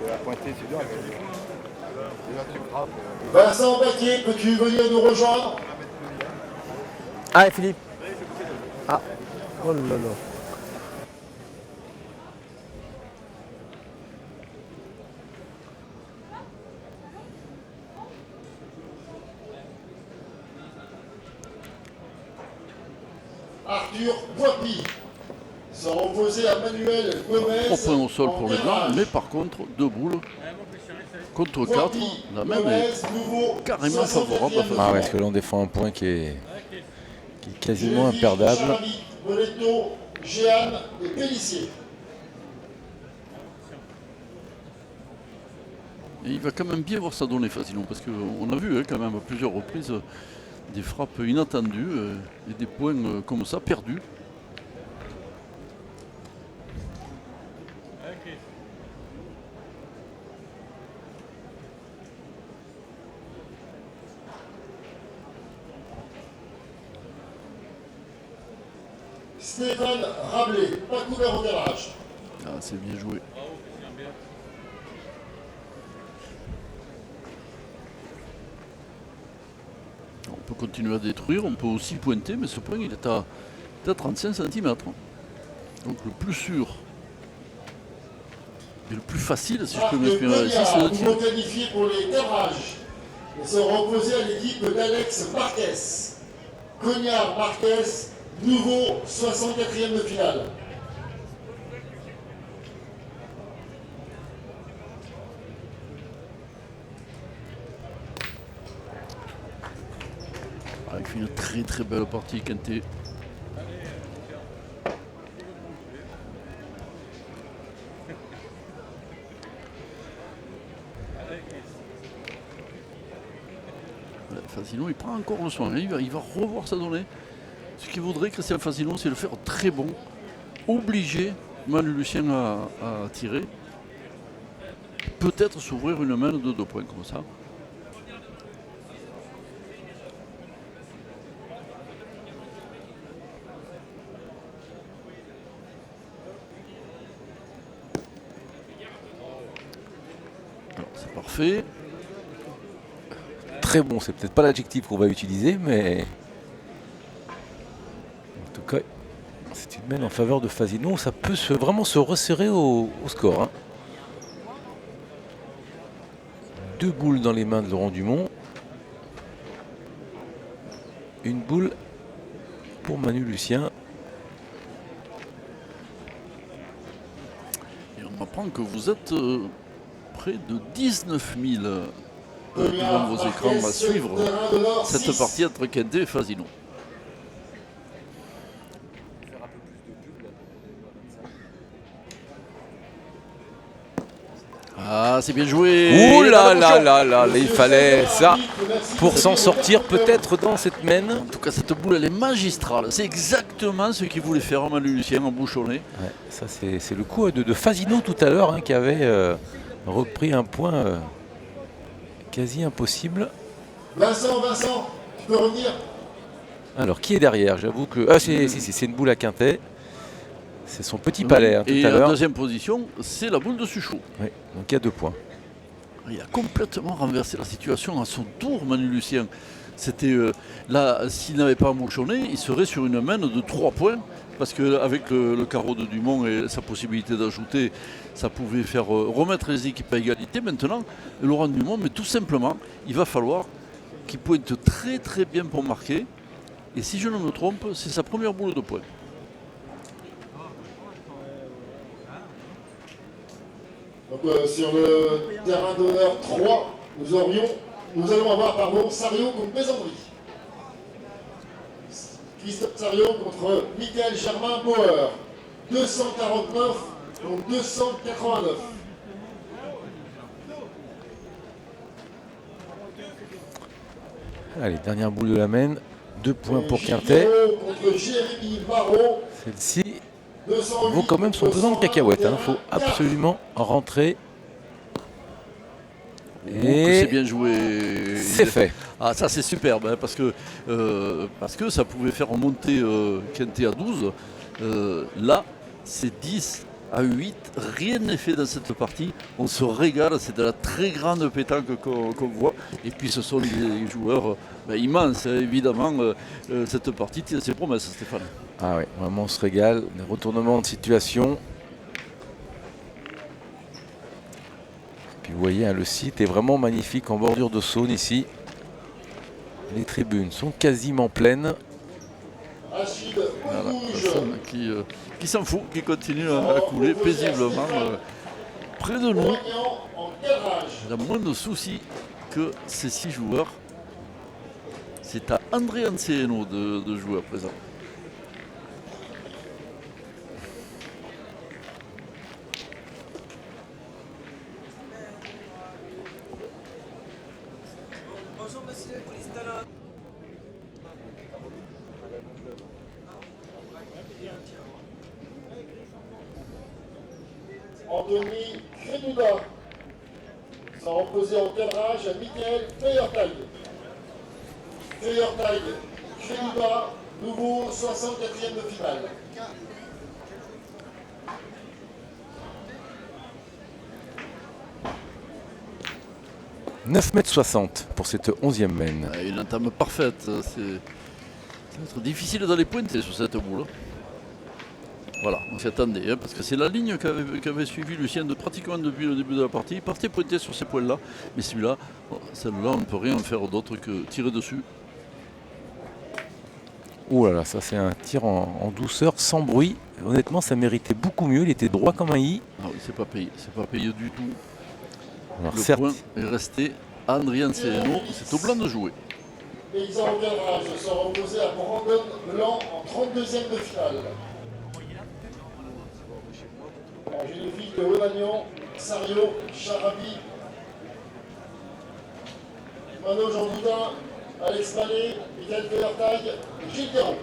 La pointée, c'est dur. Déjà, tu frappes. Vincent Baquier, peux-tu venir nous rejoindre? Allez Philippe. Ah, oh là là. Arthur Boipi sera opposé à Manuel Gomez. 3 points au sol pour les blancs, mais par contre 2 boules contre 4. La même est carrément favorable à Ah ouais, parce que là on défend un point qui est quasiment imperdable. Boletto, Jeanne et Pellissier. Et il va quand même bien voir ça donner facilement, parce qu'on a vu quand même à plusieurs reprises des frappes inattendues et des points comme ça perdus. Stéphane Rabelais, pas couvert au cadrage. Ah, c'est bien joué. On peut continuer à détruire, on peut aussi pointer, mais ce point il est à 35 cm. Donc le plus sûr et le plus facile, si je peux m'exprimer ici, c'est de tirer. Nouveau qualifié pour les cadrages. Ils seront opposés à l'équipe d'Alex Marquez. Cognard Marquez, nouveau 64e de finale. Il fait une très très belle partie, Quintet. Fasino, il prend encore le soin, il va revoir sa donnée. Ce qu'il voudrait, Christian Fasino, c'est le faire très bon, obliger Manu Lucien à tirer. Peut-être s'ouvrir une main de 2 points comme ça. C'est parfait. Très bon, c'est peut-être pas l'adjectif qu'on va utiliser, mais en tout cas, c'est une main en faveur de Fasino. Ça peut vraiment se resserrer au score. Hein. 2 boules dans les mains de Laurent Dumont. Une boule pour Manu Lucien. Et on apprend que vous êtes près de 19 000 devant vos écrans à suivre cette partie entre Quintet et Fasino. Ah, c'est bien joué. Ouh là là là là, il fallait ça pour s'en sortir peut-être dans cette main. En tout cas, cette boule, elle est magistrale. C'est exactement ce qu'il voulait faire Manu Lucien en bouchonnet. Ouais, ça, c'est le coup de Fasino tout à l'heure hein, qui avait repris un point quasi impossible. Vincent, tu peux revenir? Alors, qui est derrière? J'avoue que... Ah, c'est une boule à quintet. C'est son petit palais tout et à l'heure. En deuxième position, c'est la boule de Suchot. Oui, donc il y a 2 points. Il a complètement renversé la situation à son tour, Manu Lucien. C'était là, s'il n'avait pas mouchonné, il serait sur une main de 3 points. Parce qu'avec le carreau de Dumont et sa possibilité d'ajouter, ça pouvait faire remettre les équipes à égalité. Maintenant, Laurent Dumont, mais tout simplement, il va falloir qu'il pointe très très bien pour marquer. Et si je ne me trompe, c'est sa première boule de points. Donc sur le terrain d'honneur 3, nous allons avoir Sario contre Bézandry. Christophe Sario contre Michael Germain Bauer. 249 contre 289. Allez, dernière boule de la main. 2 points pour Quintet. Contre Jérémy Barraud. Celle-ci vaut quand même son pesant de cacahuètes. Il faut absolument rentrer. Et c'est bien joué. C'est fait. Ah, ça c'est superbe, hein, parce que ça pouvait faire remonter Quintet à 12. Là, c'est 10 à 8. Rien n'est fait dans cette partie. On se régale. C'est de la très grande pétanque qu'on voit. Et puis ce sont des joueurs immenses, hein, évidemment. Cette partie tient ses promesses, Stéphane. Ah oui, vraiment on se régale. Des retournements de situation. Puis vous voyez, hein, le site est vraiment magnifique en bordure de Saône ici. Les tribunes sont quasiment pleines. Voilà, personne qui s'en fout, qui continue à couler paisiblement près de nous. Il a moins de soucis que ces 6 joueurs. C'est à André Anceeno de jouer à présent. Anthony Crénouda. Sans reposer en cadrage à Michael Feuertag. Feuertag, Crénouda, nouveau 64e de finale. 9,60 m pour cette 11e main. Une entame parfaite. Ça va être difficile d'aller pointer sur cette boule. Voilà, on s'y attendait, hein, parce que c'est la ligne qu'avait suivi Lucien pratiquement depuis le début de la partie. Il partait pointer sur ces points-là, mais celui-là, celle-là, on ne peut rien faire d'autre que tirer dessus. Ouh là là, ça c'est un tir en douceur, sans bruit. Honnêtement, ça méritait beaucoup mieux. Il était droit comme un i. Ah oui, c'est pas payé du tout. Alors, le certes, point est resté à André Anceeno, c'est au blanc de jouer. Paysans au cadrage sont reposés à Brandon Blanc en 32e de finale. J'ai les filles de Romagnon, Sario, Charabi, Mano Jean Boudin, Alex Mallet, Michael Feuertag et Gilles Théron.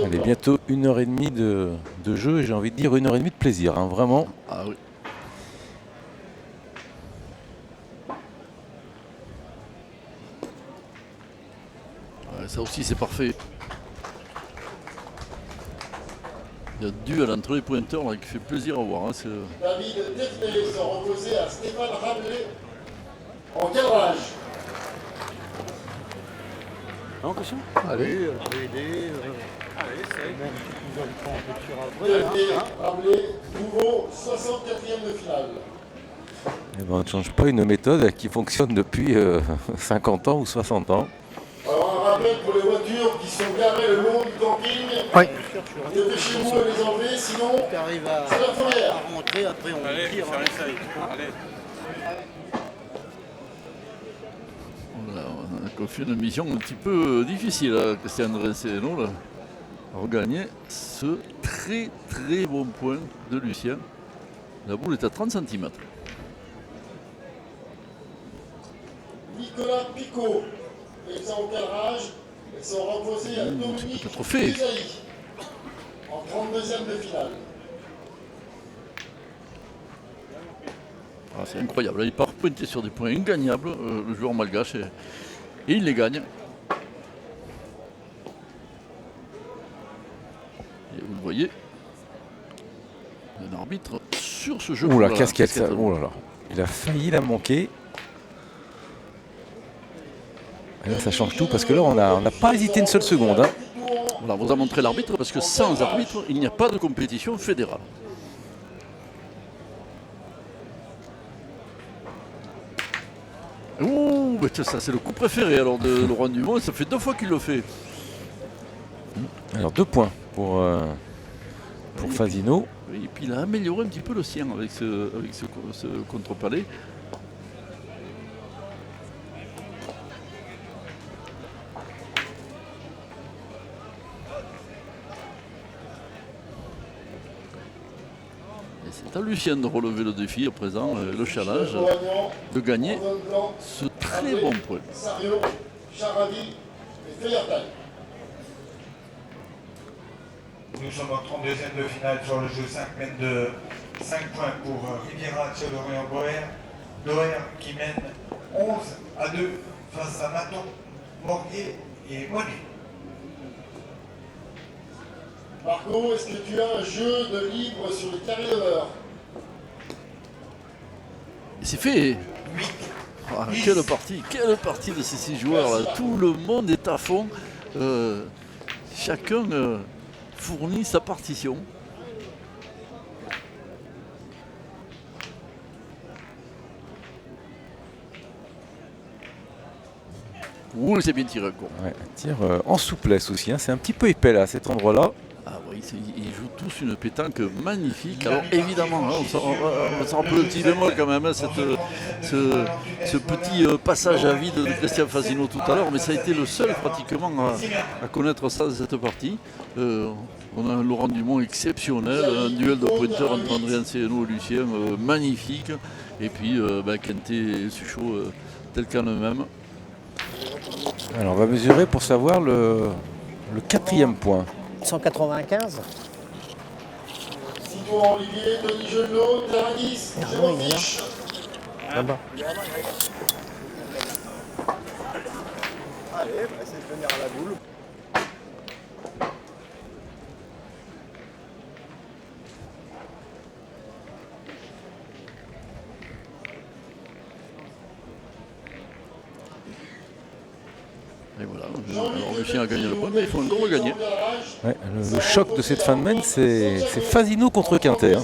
allez, bientôt 1h30 de jeu et j'ai envie de dire 1h30 de plaisir, hein, vraiment. Ah oui. Ça aussi c'est parfait. Il y a duel entre les pointeurs là, qui fait plaisir à voir. Hein, David Defnay sont reposés à Stéphane Rabelais en cadrage. En question. Allez, Rabelais, nouveau 64e de finale. Eh ben, on ne change pas une méthode qui fonctionne depuis 50 ans ou 60 ans. Alors un rappel pour les voitures qui sont garées le long du camping. Oui. Dépêchez-vous de les enlever, sinon c'est la fourrière. rentrer, après on tire. Allez. Voilà, on a confié une mission un petit peu difficile à Christian Anceeno là, à regagner ce très très bon point de Lucien. La boule est à 30 cm. Nicolas Picot et Xao Calrage sont opposés à Dominique peut-être fait. Isaï en 32e de finale. Ah, c'est incroyable, il part pointer sur des points ingagnables, le joueur malgache, et il les gagne. Et vous le voyez, un arbitre sur ce jeu. Oh la casquette, ça. Oh là là. Il a failli la manquer. Et là, ça change tout parce que là, on n'a pas hésité une seule seconde. Hein. Voilà, on vous a montré l'arbitre parce que sans arbitre, il n'y a pas de compétition fédérale. Ouh, mais ça c'est le coup préféré alors de Laurent Dumont, ça fait 2 fois qu'il le fait. Alors 2 points pour Fasino. Oui, et puis il a amélioré un petit peu le sien avec ce contre-palais. Et c'est à Lucien de relever le défi à présent, le challenge, de gagner ce très bon point. Sario, Charavi et Feyertal. Nous sommes en 32e de finale sur le jeu 5 mètres de 5 points pour Riviera Théodorien Loer qui mène 11-2 face à Maton, Morguier et Monet. Marco, est-ce que tu as un jeu de libre sur le carré d'honneur? C'est fait. Ah, quelle partie de ces 6 joueurs là. Tout le monde est à fond. Chacun fournit sa partition. Ouh, c'est bien tiré quoi. Ouais, un tir en souplesse aussi. Hein. C'est un petit peu épais là, à cet endroit-là. Ah oui, ils jouent tous une pétanque magnifique. Alors évidemment, hein, on s'en rappelle un petit bémol quand même, hein, ce petit passage à vide de Christian Fasino tout à l'heure, mais ça a été le seul pratiquement à connaître ça de cette partie. On a un Laurent Dumont exceptionnel, un duel de pointeurs entre André Anciano et Lucien magnifique, et puis Kenté et Suchot tel qu'en eux-mêmes. Alors on va mesurer pour savoir le 4e point. 195. Simon Olivier, Tony Genot, Taradis, Zérofiche. Là-bas. Allez, on va essayer de venir à la boule. Et voilà, alors Lucien a gagné le point, mais il faut encore le gagner. Ouais, le choc de cette fin de main, c'est Fasino contre Quintet. Hein.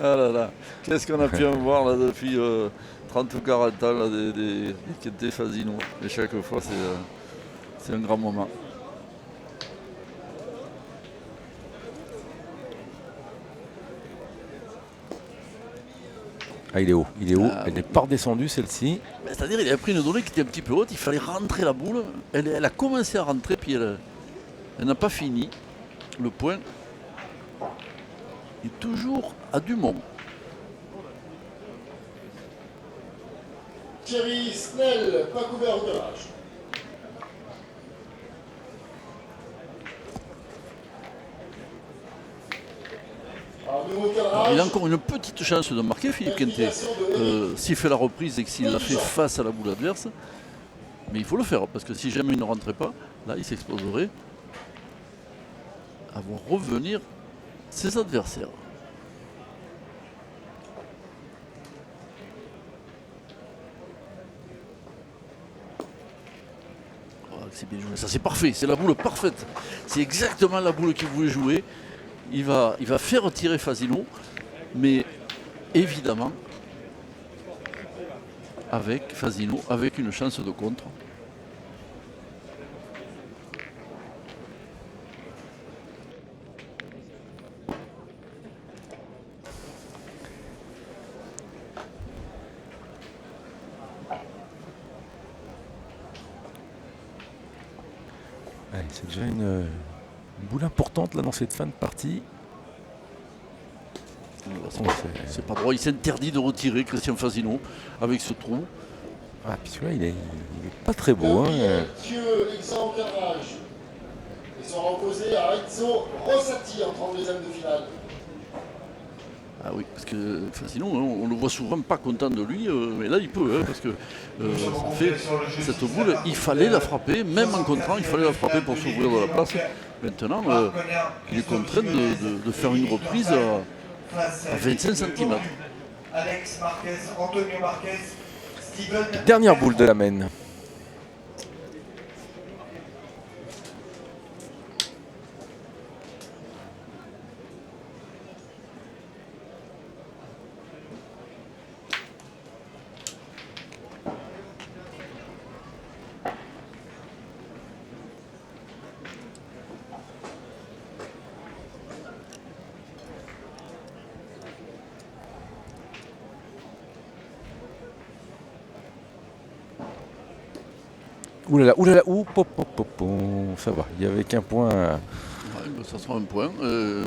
Ah là là, qu'est-ce qu'on a pu en voir là depuis 30 ou 40 ans là, des Quintet Fasino. Et chaque fois, c'est un grand moment. Ah, il est haut. Elle n'est pas redescendue celle-ci. C'est-à-dire qu'il a pris une donnée qui était un petit peu haute, il fallait rentrer la boule. Elle a commencé à rentrer, puis elle n'a pas fini. Le point est toujours à Dumont. Thierry Snell, pas couvert au garage. Il a encore une petite chance de marquer, Philippe Quintet, s'il fait la reprise et s'il la fait face à la boule adverse. Mais il faut le faire, parce que si jamais il ne rentrait pas, là il s'exposerait à voir revenir ses adversaires. Oh, c'est bien joué, ça c'est parfait, c'est la boule parfaite. C'est exactement la boule qu'il voulait jouer. Il va faire tirer Fasino, mais évidemment avec Fasino, avec une chance de contre. Ouais, c'est déjà une boule importante là dans cette fin de partie. C'est pas droit, il s'interdit de retirer Christian Fasino avec ce trou. Ah, puis celui-là, il est pas très beau. Hein. Dieu, l'exemple carrage. Ils sont opposés à Enzo Rossati en 32e de finale. Ah oui, parce que sinon on le voit souvent pas content de lui, mais là il peut, hein, parce que ça fait cette boule, il fallait la frapper, même en contrant, il fallait la frapper pour s'ouvrir de la place. Maintenant, il est contraint de faire une reprise à 25 cm. Alex Marquez, Antonio Marquez, Steven. Dernière boule de la Maine. Oulala, ça va, il n'y avait qu'un point. Ouais, ça sera un point. Celui-là,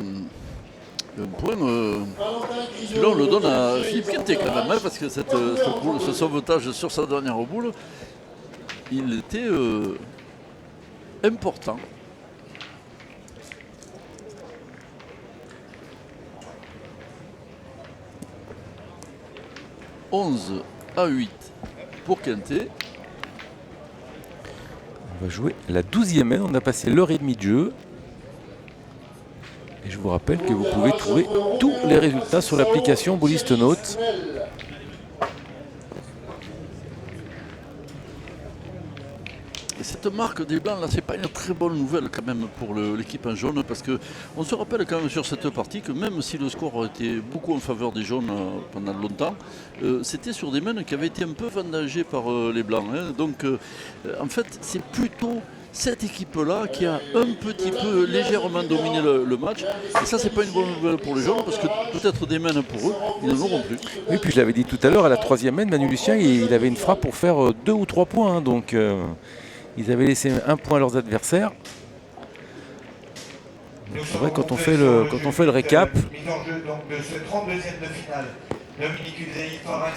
on le donne à Philippe Quintet quand même, hein, parce que cette boule, ce sauvetage sur sa dernière boule, il était important. « 11 à 8 pour Quintet. » On va jouer la 12e main, on a passé l'heure et demie de jeu. Et je vous rappelle que vous pouvez trouver tous les résultats sur l'application Bouliste Note. Et cette marque des Blancs, là, c'est pas une très bonne nouvelle quand même pour l'équipe en jaune, parce qu'on se rappelle quand même sur cette partie que même si le score était beaucoup en faveur des jaunes pendant longtemps, c'était sur des mains qui avaient été un peu vendangées par les Blancs. Hein. Donc en fait, c'est plutôt cette équipe-là qui a un petit peu légèrement dominé le match. Et ça, c'est pas une bonne nouvelle pour les jaunes, parce que peut-être des mains pour eux, ils ne l'auront plus. Oui, puis je l'avais dit tout à l'heure, à la 3e main, Manu Lucien, il avait une frappe pour faire 2 ou 3 points. Hein, donc ils avaient laissé un point à leurs adversaires. C'est vrai, quand on fait le récap.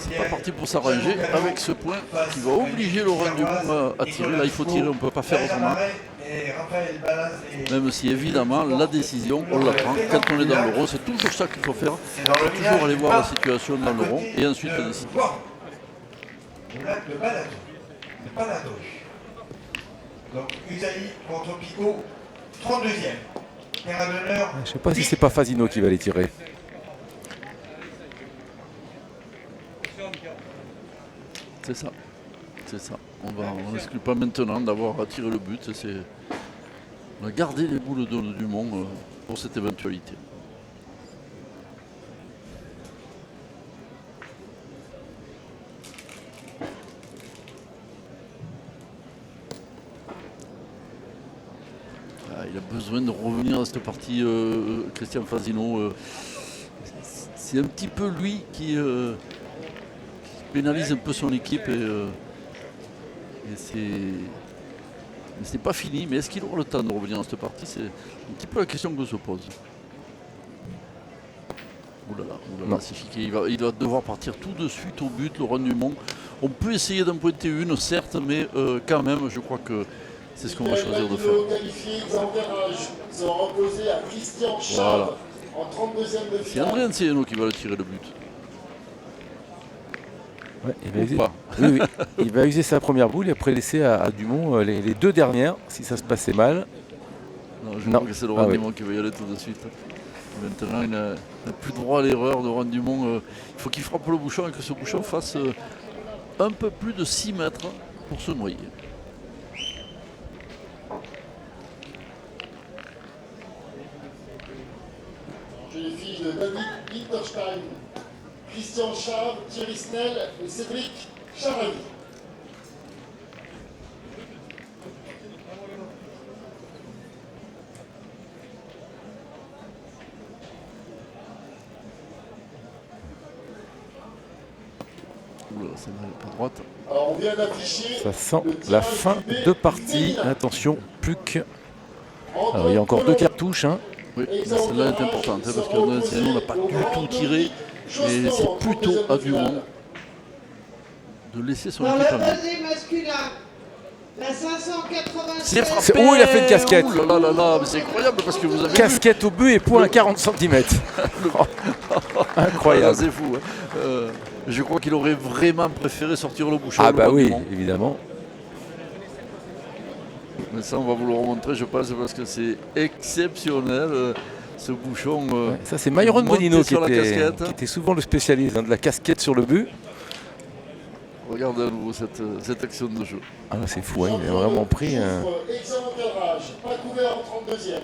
C'est pas parti pour s'arranger avec ce point qui va obliger Laurent Dumont à tirer. Là, il faut tirer, on ne peut pas faire autrement. Même si évidemment la décision, on la prend quand on est dans le rond. C'est toujours ça qu'il faut faire. Il faut toujours aller voir la situation dans le rond et ensuite décider. Donc Usaï contre Pico, 32e. Je ne sais pas si c'est pas Fasino qui va les tirer. C'est ça. C'est ça. On n'exclut pas maintenant d'avoir tiré le but. On a gardé les boules de Dumont pour cette éventualité. Il a besoin de revenir à cette partie, Christian Fasino. C'est un petit peu lui qui pénalise un peu son équipe et c'est pas fini. Mais est-ce qu'il aura le temps de revenir à cette partie? C'est un petit peu la question que se pose. Oulala, c'est chiqué. Il va devoir partir tout de suite au but, Laurent Dumont. On peut essayer d'en pointer une, certes, mais quand même, je crois que c'est ce qu'on va choisir de faire. Voilà. C'est André Anciano qui va le tirer le but. Ouais, il va user sa première boule et après laisser à Dumont les 2 dernières, si ça se passait mal. Non, je crois que c'est Laurent Dumont qui va y aller tout de suite. Maintenant, il n'a plus droit à l'erreur de Laurent Dumont. Il faut qu'il frappe le bouchon et que ce bouchon fasse un peu plus de 6 mètres pour se noyer. Les filles de David Winterstein, Christian Chave, Thierry Snell et Cédric Charavi. Oula, c'est mal, pas droite. Alors on vient d'afficher. Ça sent la fin de partie. Attention, plus que. Alors il y a encore 2 cartouches. Hein. Oui, celle-là est importante hein, parce qu'on n'a pas du tout tiré. Et c'est plutôt à Dumont. de laisser son Dans le équipe en main. pesé masculin, la 596. C'est frappé. Oh, il a fait une casquette. Ouh là là là, mais c'est incroyable parce que vous avez Casquette au but et point à 40 cm. Incroyable. C'est fou. Hein. Je crois qu'il aurait vraiment préféré sortir le bouchon. Ah bah oui, évidemment. Mais ça, on va vous le remontrer, je pense, parce que c'est exceptionnel, ce bouchon. Ouais, ça, c'est Myron Bonino qui sur était souvent le spécialiste de la casquette sur le but. Regardez à nouveau cette action de jeu. Ah, c'est fou, hein, il a vraiment pris un... Excellent cadrage, pas couvert en 32e.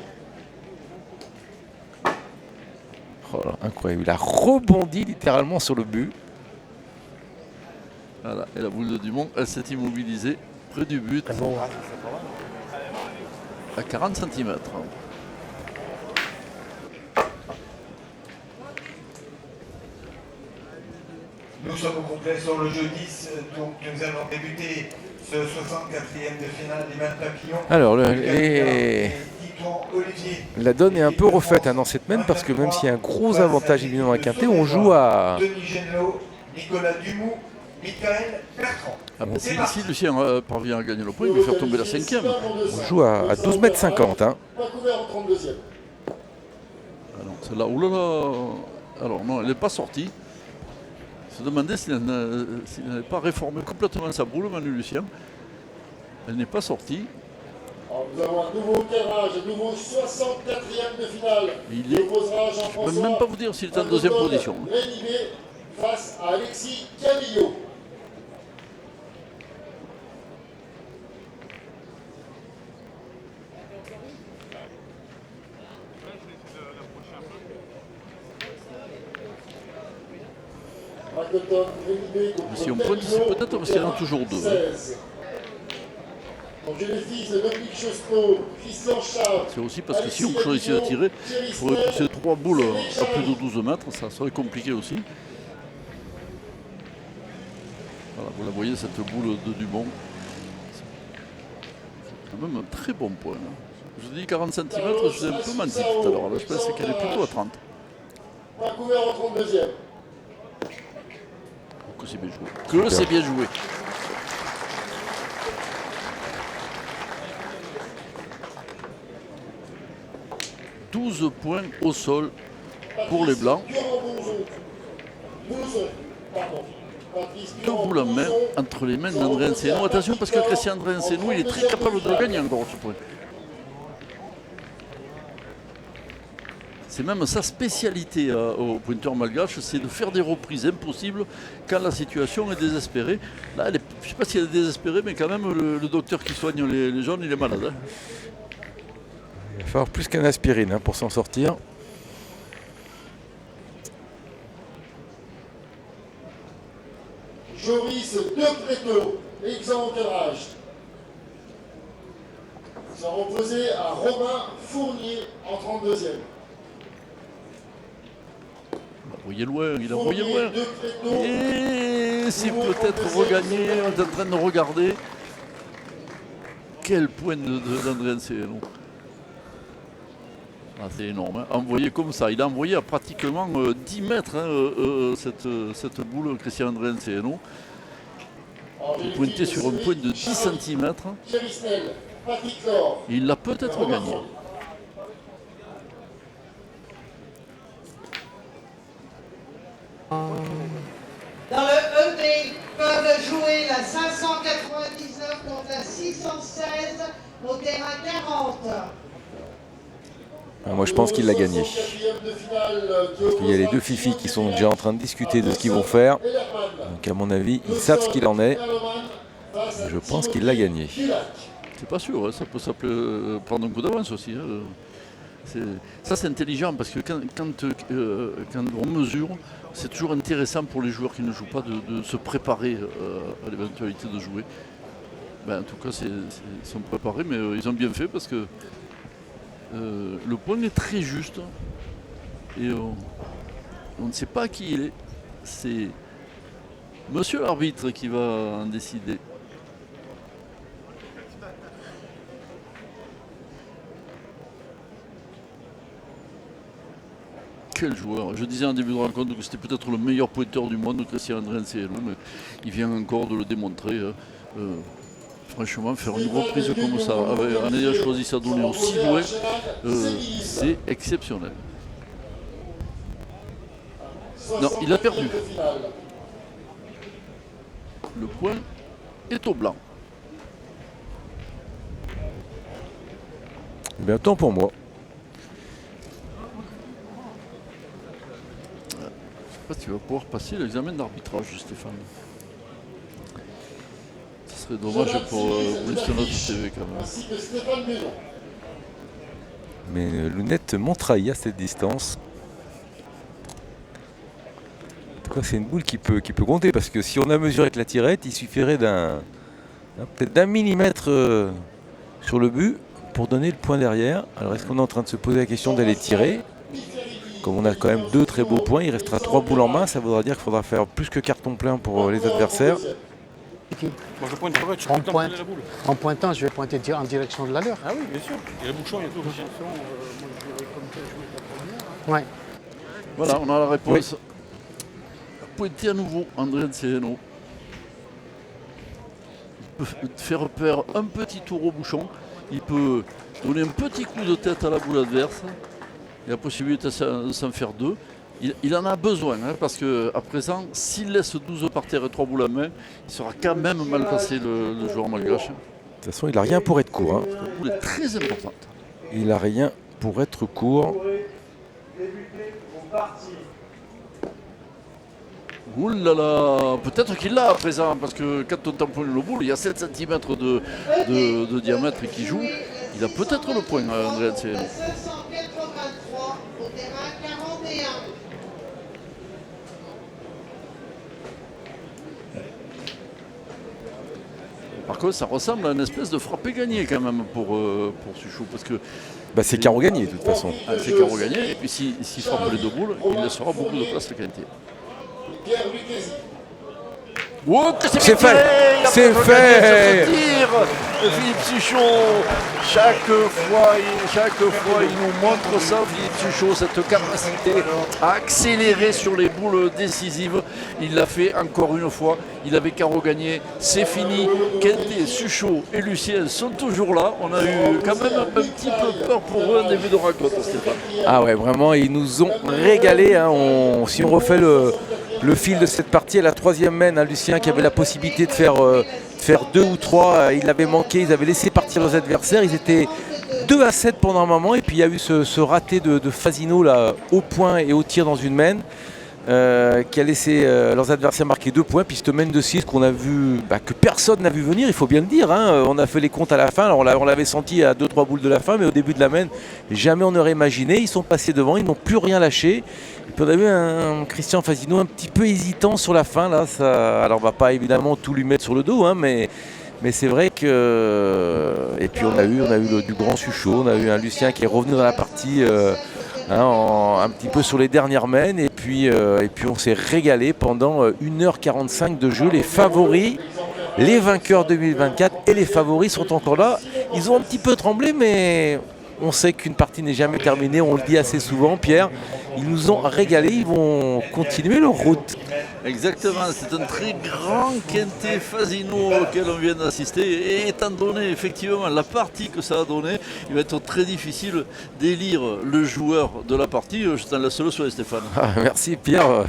Oh là, incroyable, il a rebondi littéralement sur le but. Voilà, et la boule de Dumont, elle s'est immobilisée près du but. Bon. À 40 cm. Nous sommes au complet sur le jeu 10, donc nous allons débuter ce 64e de finale des mêmes papillons. Alors, Olivier. la donne est un peu refaite dans cette semaine parce que même s'il y a un gros avantage évidemment à Quintet, on joue à... Denis Genelot, Nicolas Dumou, Michael Bertrand. Ah bah, si Lucien parvient à gagner le point, il va faire tomber la 5e. On joue à 12,50 m. Hein. Pas couvert en 32e. Ah non, celle-là, oulala. Alors non, elle n'est pas sortie. Se demander s'il n'avait pas réformé complètement sa boule, Manu Lucien. Elle n'est pas sortie. Alors, nous avons un nouveau cadrage, un nouveau 64e de finale. Il est... Je ne peux même pas vous dire s'il est en deuxième position. Rénibé face à Alexis Camillo. Si on pointe, c'est peut-être parce qu'il y en a toujours deux. C'est aussi parce que si on choisit de tirer, il faudrait pousser 3 boules à plus de 12 mètres, ça serait compliqué aussi. Voilà, vous la voyez, cette boule de Dumont. C'est quand même un très bon point. Je vous dis 40 cm, je vous ai un peu menti tout à l'heure. Je pense qu'elle est plutôt à 30. Pas couvert en 32e. Que c'est bien joué. Que c'est bien joué. « 12 points au sol pour les Blancs. 2 boules en main entre les mains d'André Enceno. Attention parce que Christian André Enceno, il est très capable de gagner encore ce point. C'est même sa spécialité au pointeur malgache, c'est de faire des reprises impossibles quand la situation est désespérée. Là, je ne sais pas si elle est désespérée, mais quand même, le docteur qui soigne les jeunes, il est malade. Hein. Il va falloir plus qu'un aspirine pour s'en sortir. Joris De Préto, excellent cadrage. Ça reposait à Romain Fournier en 32e. Il a envoyé loin. Et c'est peut-être regagné. On est en train de regarder. Quel point d'André Enceno. Ah, c'est énorme. Hein. Envoyé comme ça. Il a envoyé à pratiquement 10 mètres cette boule, Christian André Enceno. Il pointait sur un point de 10 cm. Il l'a peut-être gagné. Dans le ED, peuvent jouer la 599 contre la 616 au terrain 40. Ah, moi je pense qu'il l'a gagné. Parce qu'il y a les deux fifis qui sont déjà en train de discuter de ce qu'ils vont faire. Donc à mon avis, ils savent ce qu'il en est. Je pense qu'il l'a gagné. C'est pas sûr, hein, ça peut s'appeler prendre un coup d'avance aussi. Hein. Ça c'est intelligent parce que quand on mesure, c'est toujours intéressant pour les joueurs qui ne jouent pas de se préparer à l'éventualité de jouer. Ben, en tout cas, ils sont préparés, mais ils ont bien fait parce que le point est très juste et on ne sait pas qui il est. C'est monsieur l'arbitre qui va en décider. quel joueur. Je disais en début de rencontre que c'était peut-être le meilleur pointeur du monde, Christian Andriansenu, mais il vient encore de le démontrer. Franchement, faire une reprise comme ça, en ayant choisi sa donnée aussi loin, c'est exceptionnel. Non, il a perdu. Le point est au blanc. Bien, tant pour moi. Je ne sais pas si tu vas pouvoir passer l'examen d'arbitrage, Stéphane. Ce serait dommage pour Winston TV quand même. Mais Lunette Montraille à cette distance. C'est une boule qui peut compter parce que si on a mesuré avec la tirette, il suffirait peut-être d'un millimètre sur le but pour donner le point derrière. Alors est-ce qu'on est en train de se poser la question d'aller tirer? Comme on a quand même 2 très beaux points, il restera 3 boules en main, ça voudra dire qu'il faudra faire plus que carton plein pour les adversaires. Moi je pointe, tu en, en pointant, je vais pointer en direction de la leur. Ah oui, bien sûr. Il y a le bouchon, il y a tout. Ouais. Voilà, on a la réponse. Oui. Pointer à nouveau Andriansenu. Il peut faire perdre un petit tour au bouchon. Il peut donner un petit coup de tête à la boule adverse. Il a la possibilité de s'en faire 2. Il en a besoin, hein, parce qu'à présent, s'il laisse 12 par terre et 3 boules à main, il sera quand même mal passé le joueur malgache. De toute façon, il n'a rien pour être court. Hein. La boule est très importante. Il n'a rien pour être court. Ouh là là, peut-être qu'il l'a à présent, parce que quand on tamponne le boule, il y a 7 cm de diamètre qui joue. Il a peut-être le point, Andriansenu. 583 au terrain 41. Par contre, ça ressemble à une espèce de frappé gagné quand même pour Suchot, parce que c'est carreau gagné de toute façon. C'est carreau gagné, et puis s'il frappe les 2 boules, il laissera beaucoup de place le quintet. Oh, c'est fait. C'est fait. Philippe Suchot, chaque fois il nous montre ça, Philippe Suchot, cette capacité à accélérer sur les boules décisives. Il l'a fait encore une fois. Il avait carreau gagné, c'est fini. Quintet, Suchot et Lucien sont toujours là. On a eu quand même un petit peu peur pour eux en début de rencontre, Stéphane. Ah ouais, vraiment, ils nous ont régalé. Hein. Si on refait le fil de cette partie, à la 3e main, hein, Lucien qui avait la possibilité de faire 2 ou 3, il avait manqué, ils avaient laissé partir leurs adversaires, ils étaient 2-7 pendant un moment, et puis il y a eu ce raté de Fasino là, au point et au tir dans une main, qui a laissé leurs adversaires marquer 2 points, puis cette main de 6 qu'on a vu, que personne n'a vu venir, il faut bien le dire, hein. On a fait les comptes à la fin, alors on l'avait senti à 2-3 boules de la fin, mais au début de la main, jamais on n'aurait imaginé, ils sont passés devant, ils n'ont plus rien lâché. Et puis on a vu un Christian Fasino un petit peu hésitant sur la fin, là, alors on va pas évidemment tout lui mettre sur le dos, hein, mais c'est vrai que... Et puis on a eu du grand Suchot, on a eu un Lucien qui est revenu dans la partie un petit peu sur les dernières mains, et puis on s'est régalé pendant 1h45 de jeu. Les favoris, les vainqueurs 2024 et les favoris sont encore là. Ils ont un petit peu tremblé, mais on sait qu'une partie n'est jamais terminée, on le dit assez souvent, Pierre. Ils nous ont régalé, ils vont continuer leur route. Exactement, c'est un très grand quintet Fasino auquel on vient d'assister. Et étant donné effectivement la partie que ça a donné, il va être très difficile d'élire le joueur de la partie. Je t'en laisse le souhait, Stéphane. Merci Pierre.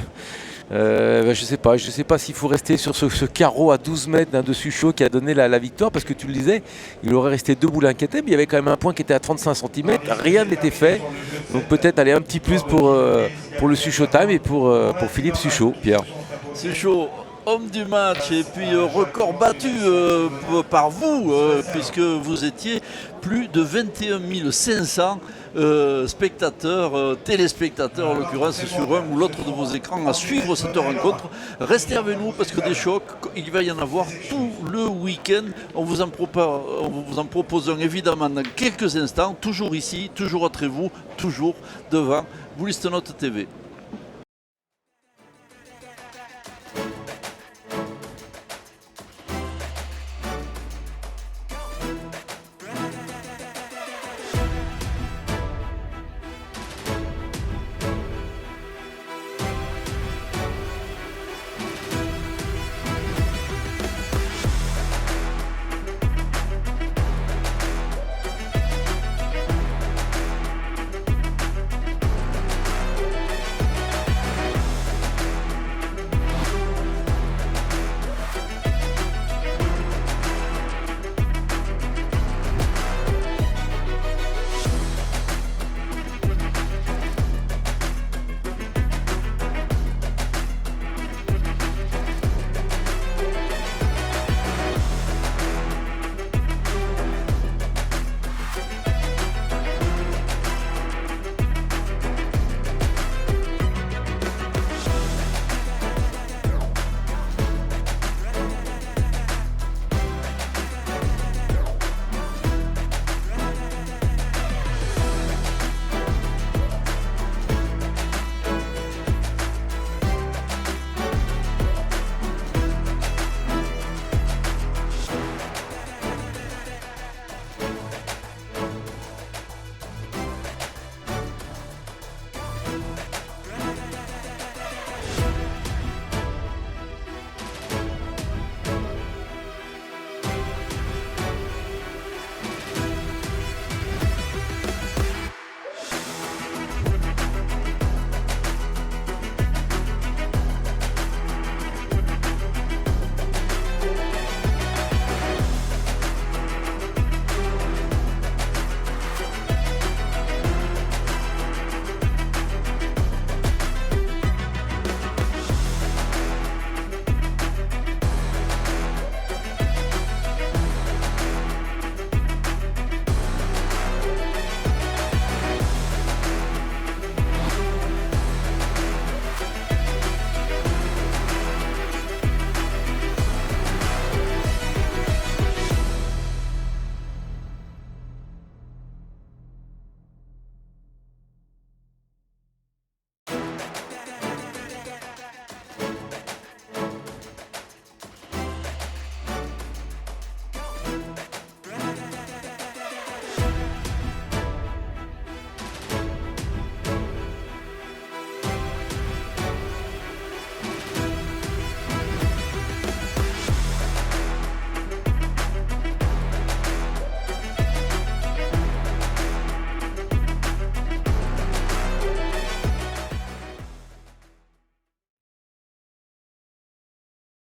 Je sais pas s'il faut rester sur ce carreau à 12 mètres de Suchot qui a donné la victoire, parce que tu le disais, il aurait resté 2 boules à un quintet, mais il y avait quand même un point qui était à 35 cm, rien n'était fait, donc peut-être aller un petit plus pour le Suchot Time et pour Philippe Suchot, Pierre. Suchot, homme du match, et puis record battu par vous, puisque vous étiez plus de 21 500 spectateurs, téléspectateurs en l'occurrence, sur un ou l'autre de vos écrans à suivre cette rencontre. Restez avec nous parce que des chocs, il va y en avoir tout le week-end. On vous en propose un évidemment dans quelques instants, toujours ici, toujours après vous, toujours devant Bullistenote TV.